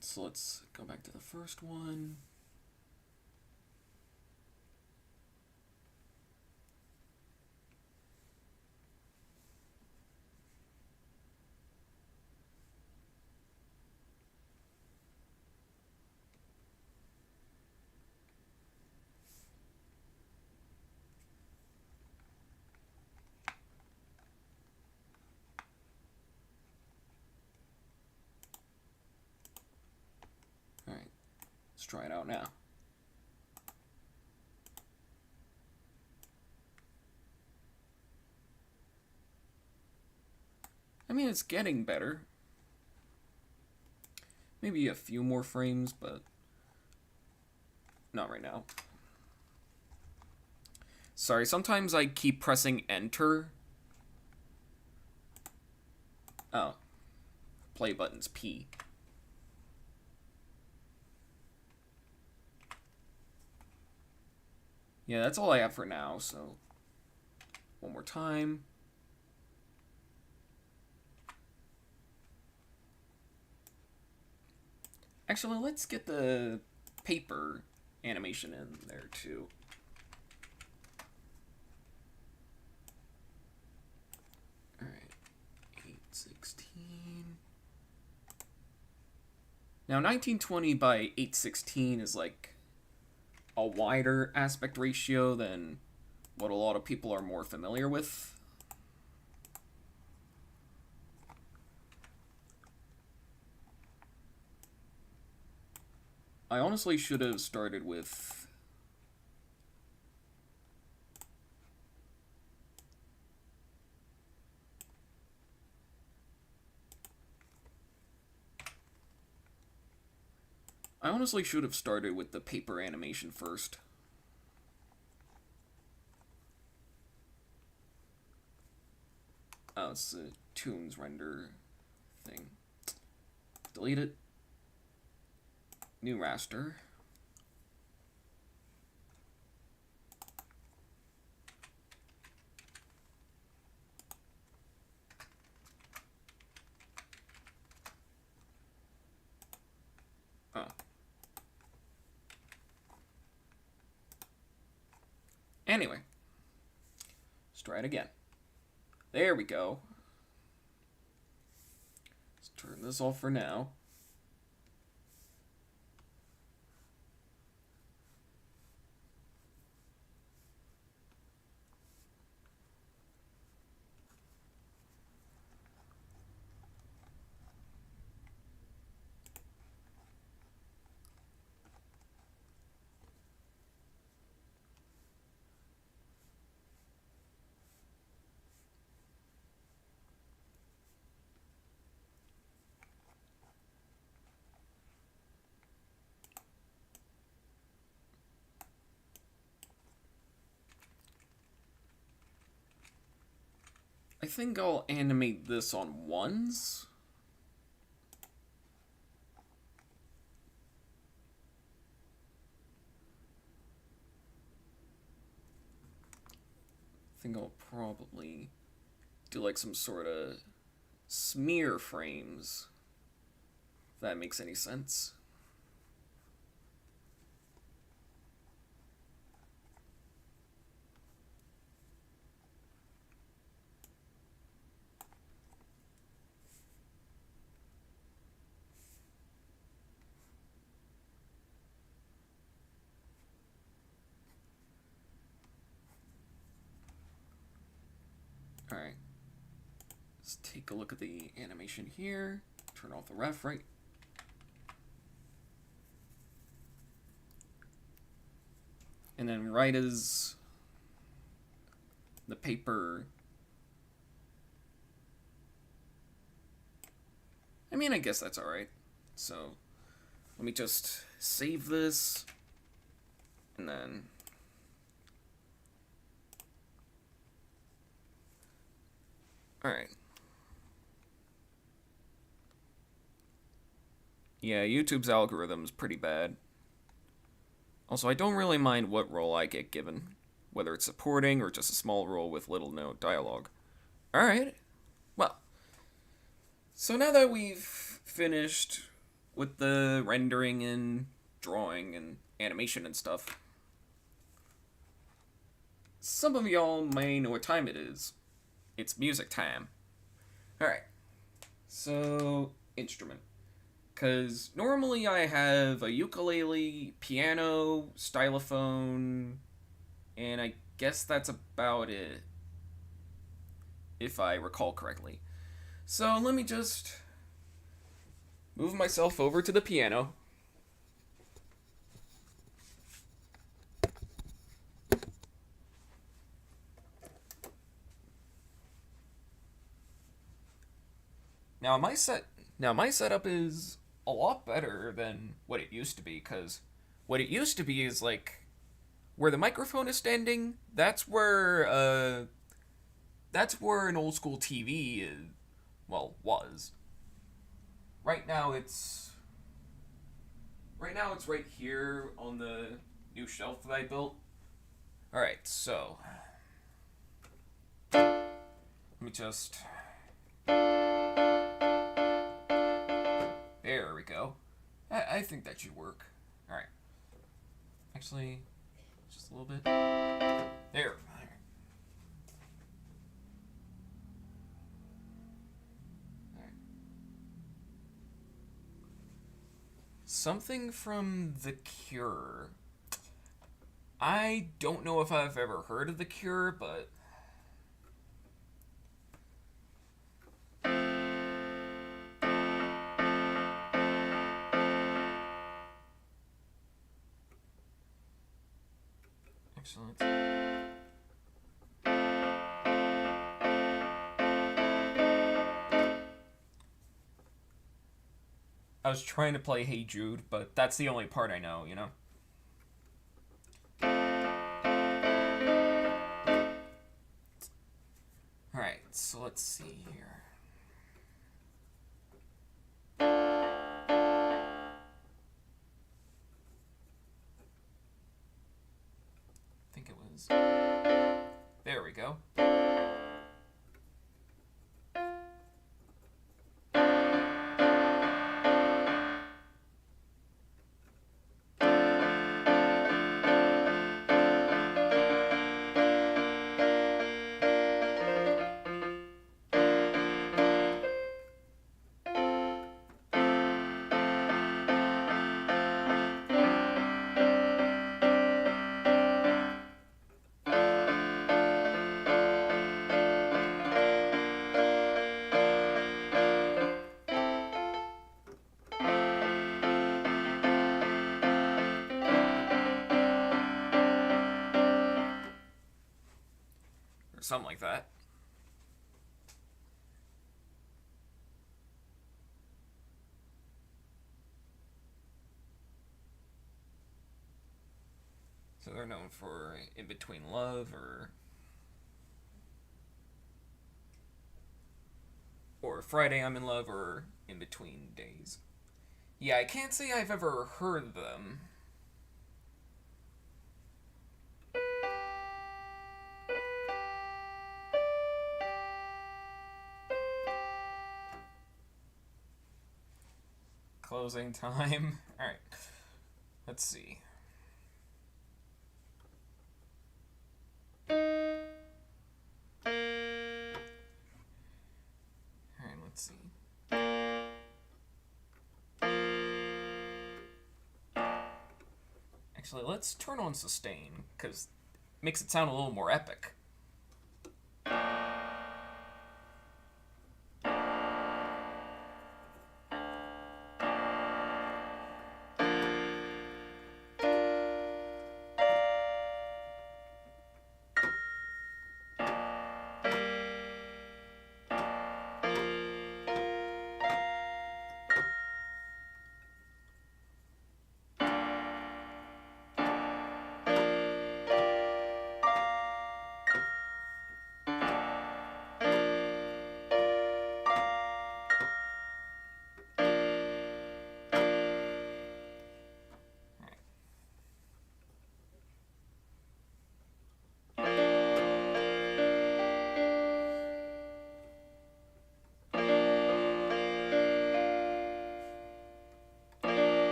Speaker 1: So let's go back to the first one. Alright, let's try it out now. I mean, it's getting better. Maybe a few more frames, but not right now. Sorry, sometimes I keep pressing enter. Oh. Play button's P. Yeah, that's all I have for now, so one more time. Actually, let's get the paper animation in there too. Alright, 816. Now 1920 by 816 is like a wider aspect ratio than what a lot of people are more familiar with. I honestly should have started with the paper animation first. Oh, it's a tunes render thing. Delete it. New raster. Oh. Anyway. Let's try it again. There we go. Let's turn this off for now. I think I'll animate this on ones. I think I'll probably do like some sort of smear frames, if that makes any sense. Alright. Let's take a look at the animation here. Turn off the ref right. And then right as the paper... I mean, I guess that's alright. So, let me just save this. And then... Alright. Yeah, YouTube's algorithm's pretty bad. Also, I don't really mind what role I get given, whether it's supporting or just a small role with little no dialogue. Alright. Well, so now that we've finished with the rendering and drawing and animation and stuff, some of y'all may know what time it is. It's music time. Alright. So, instrument. Because normally I have a ukulele, piano, stylophone, and I guess that's about it, if I recall correctly. So let me just move myself over to the piano. Now my setup is a lot better than what it used to be, because what it used to be is like where the microphone is standing, that's where an old school TV is, well, was. Right now it's right here on the new shelf that I built. Alright, so let me just... There we go. I think that should work. Alright. Actually, just a little bit. There. Alright. Something from The Cure. I don't know if I've ever heard of The Cure, but... Excellent. I was trying to play Hey Jude, but that's the only part I know, you know? Alright, so let's see here. I think it was... There we go. Or something like that. So they're known for In Between Love, or Friday I'm in Love, or In Between Days. Yeah, I can't say I've ever heard them. Closing time. Alright. Let's see. Alright, let's see. Actually, let's turn on sustain, because it makes it sound a little more epic.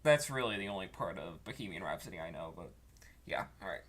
Speaker 1: That's really the only part of Bohemian Rhapsody I know, but yeah, alright.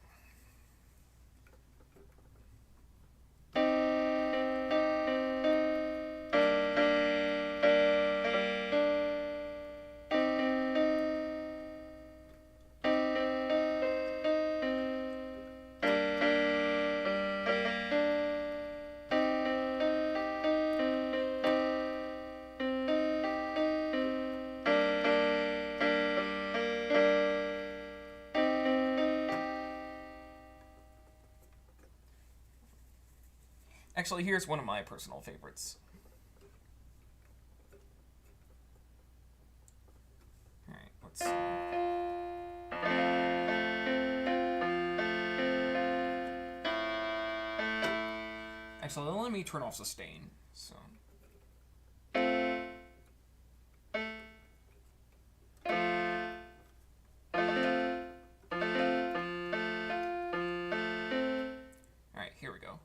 Speaker 1: Actually, here's one of my personal favorites. Alright, let's see. Actually, let me turn off sustain. So. Alright, here we go.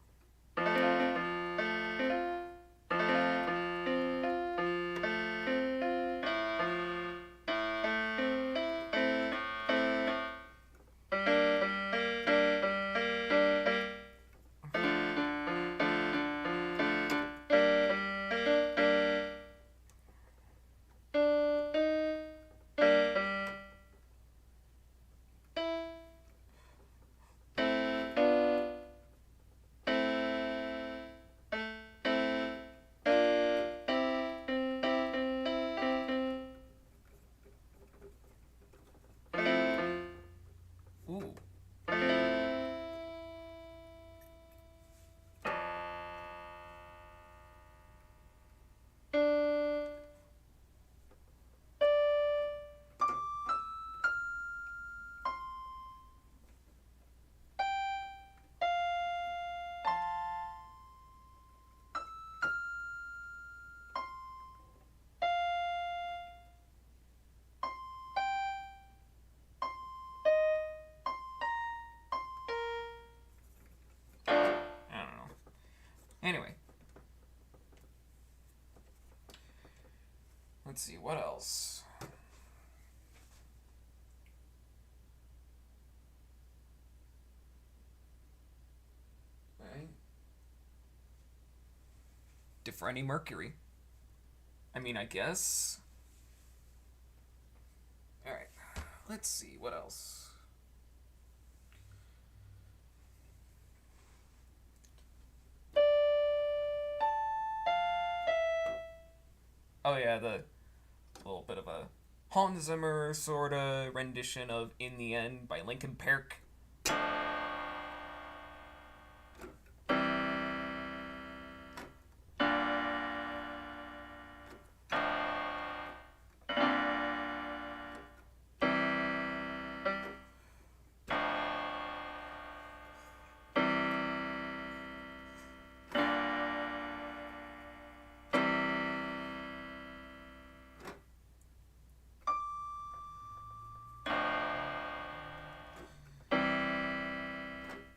Speaker 1: Ooh. Anyway. Let's see, what else? Right. DeFrehn Mercury. I mean, I guess. Alright. Let's see, what else? Oh yeah, the little bit of a Hans Zimmer sort of rendition of In the End by Linkin Park.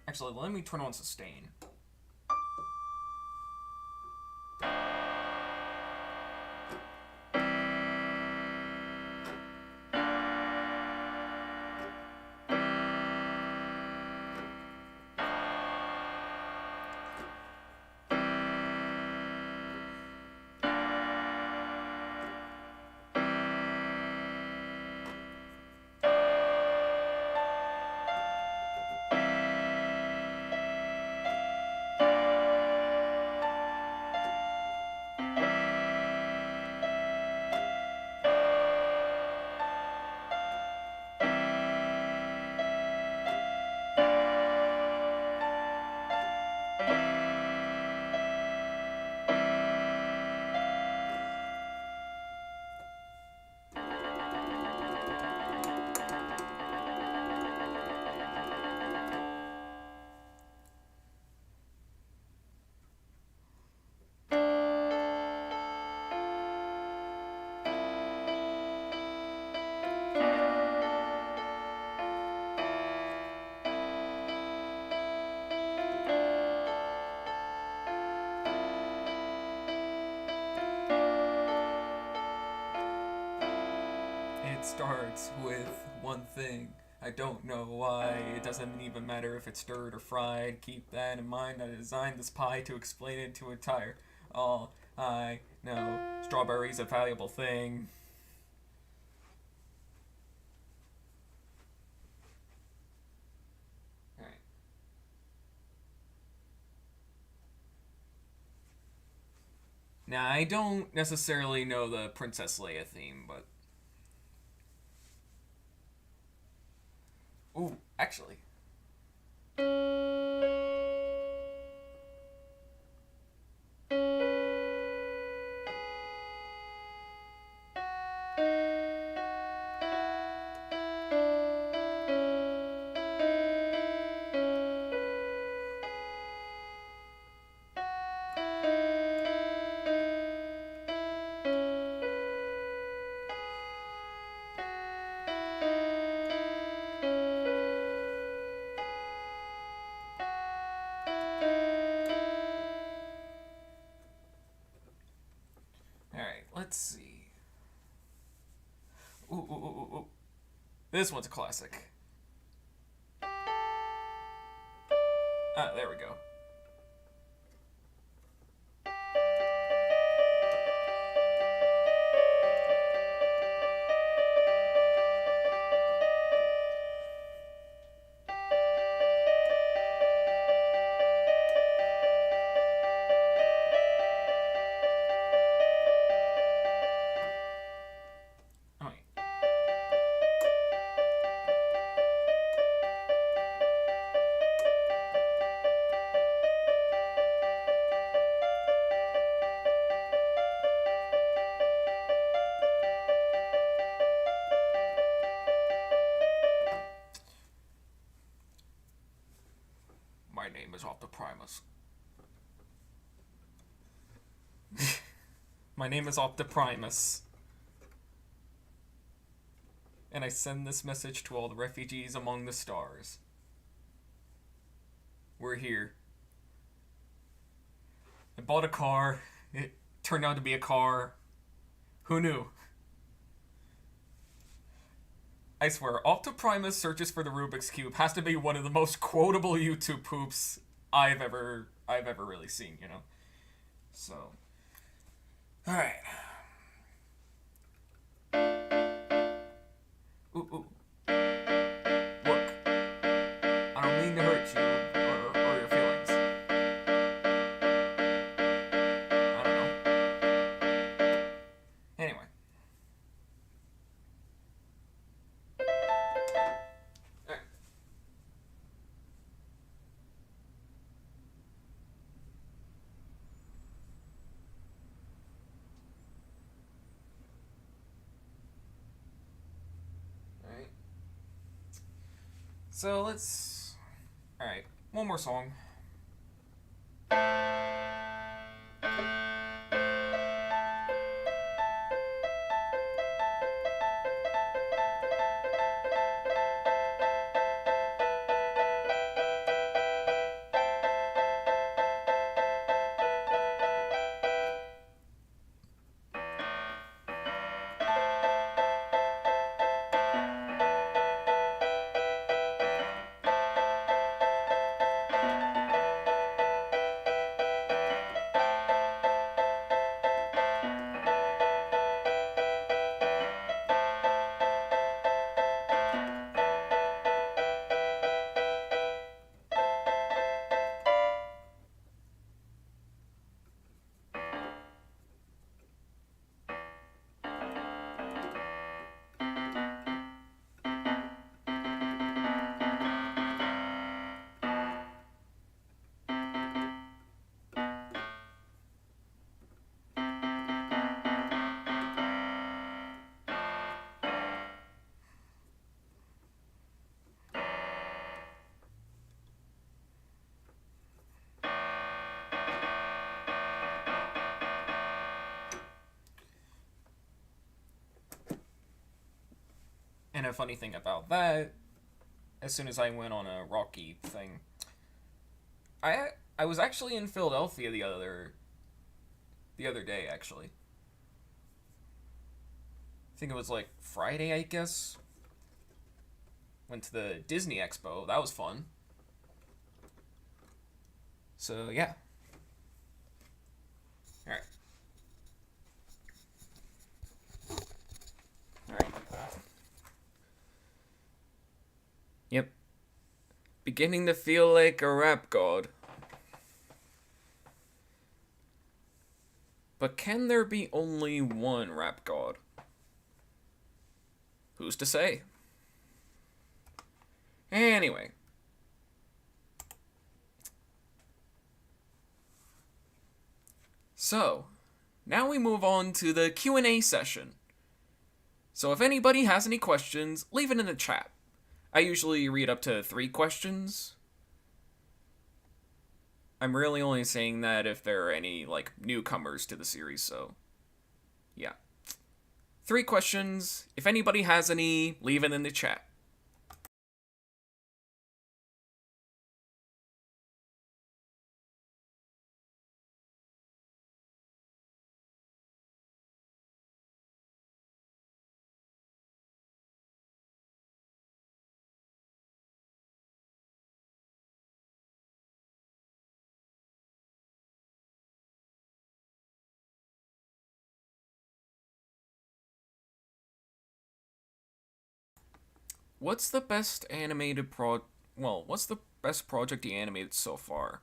Speaker 1: Actually, let me turn on sustain. starts with one thing. I don't know why. It doesn't even matter if it's stirred or fried. Keep that in mind. I designed this pie to explain it to entire. All I know. Strawberry's a valuable thing. Alright. Now, I don't necessarily know the Princess Leia theme, but. Ooh, actually. Alright, let's see. Ooh. This one's a classic. Ah, there we go. My name is Optiprimus. My name is Optiprimus. And I send this message to all the refugees among the stars. We're here. I bought a car. It turned out to be a car. Who knew? I swear, Optiprimus searches for the Rubik's Cube has to be one of the most quotable YouTube poops I've ever really seen, you know? So. Alright. Ooh. Look. I don't mean to hurt you or your feelings. I don't know. Anyway. So let's. Alright, one more song. And a funny thing about that, as soon as I went on a Rocky thing, I was actually in Philadelphia the other day, actually. I think it was like Friday, I guess. Went to the Disney Expo. That was fun. So, yeah. Alright. Alright. Yep. Beginning to feel like a rap god. But can there be only one rap god? Who's to say? Anyway. So, now we move on to the Q&A session. So if anybody has any questions, leave it in the chat. I usually read up to 3 questions. I'm really only saying that if there are any, like, newcomers to the series, so yeah. 3 questions. If anybody has any, leave it in the chat. What's the best animated what's the best project he animated so far?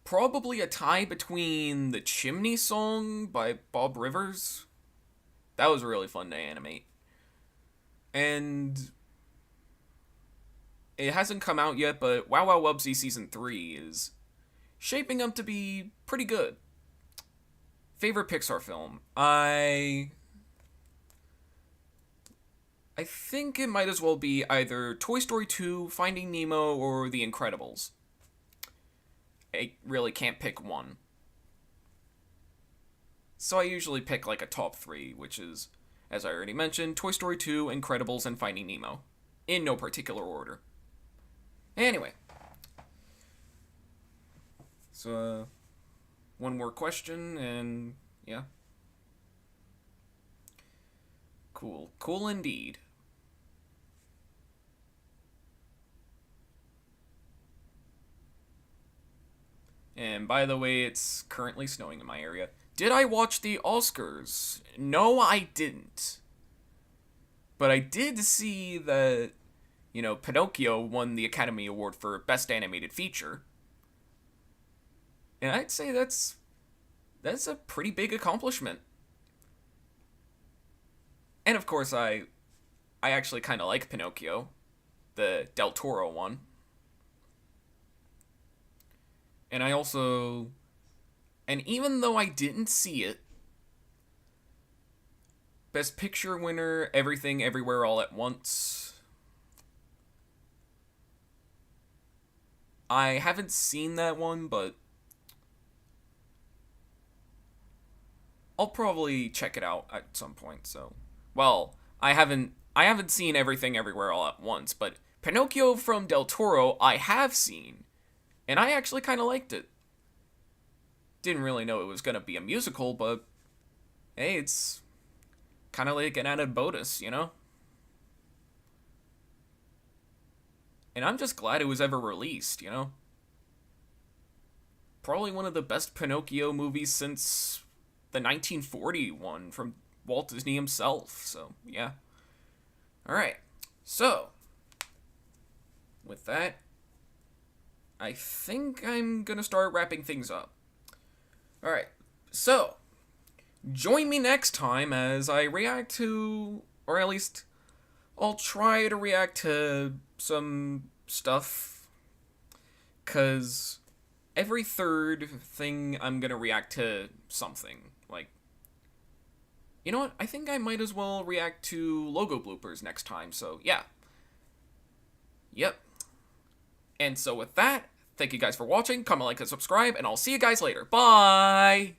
Speaker 1: Probably a tie between the Chimney Song by Bob Rivers. That was really fun to animate. And it hasn't come out yet, but Wow Wow Wubsy Season 3 is shaping up to be pretty good. Favorite Pixar film? I think it might as well be either Toy Story 2, Finding Nemo, or The Incredibles. I really can't pick one. So I usually pick like a top 3, which is, as I already mentioned, Toy Story 2, Incredibles, and Finding Nemo. In no particular order. Anyway. So, one more question, and yeah. Cool. Cool indeed. And by the way, it's currently snowing in my area. Did I watch the Oscars? No, I didn't. But I did see that, Pinocchio won the Academy Award for Best Animated Feature. And I'd say that's a pretty big accomplishment. And of course, I actually kind of like Pinocchio, the Del Toro one. And even though I didn't see it, Best Picture winner, Everything Everywhere All at Once. I haven't seen that one, but I'll probably check it out at some point. So, well, I haven't seen Everything Everywhere All at Once, but Pinocchio from Del Toro I have seen, and I actually kind of liked it. Didn't really know it was gonna be a musical, but hey, it's kind of like an added bonus, And I'm just glad it was ever released, Probably one of the best Pinocchio movies since the 1940 one from Walt Disney himself. So, yeah. Alright. So, with that, I think I'm going to start wrapping things up. Alright. So, join me next time as I react to, or at least I'll try to react to some stuff, because every third thing I'm gonna react to something. Like, you know what? I think I might as well react to logo bloopers next time, so yeah. Yep. And so with that, thank you guys for watching, comment, like, and subscribe, and I'll see you guys later. Bye!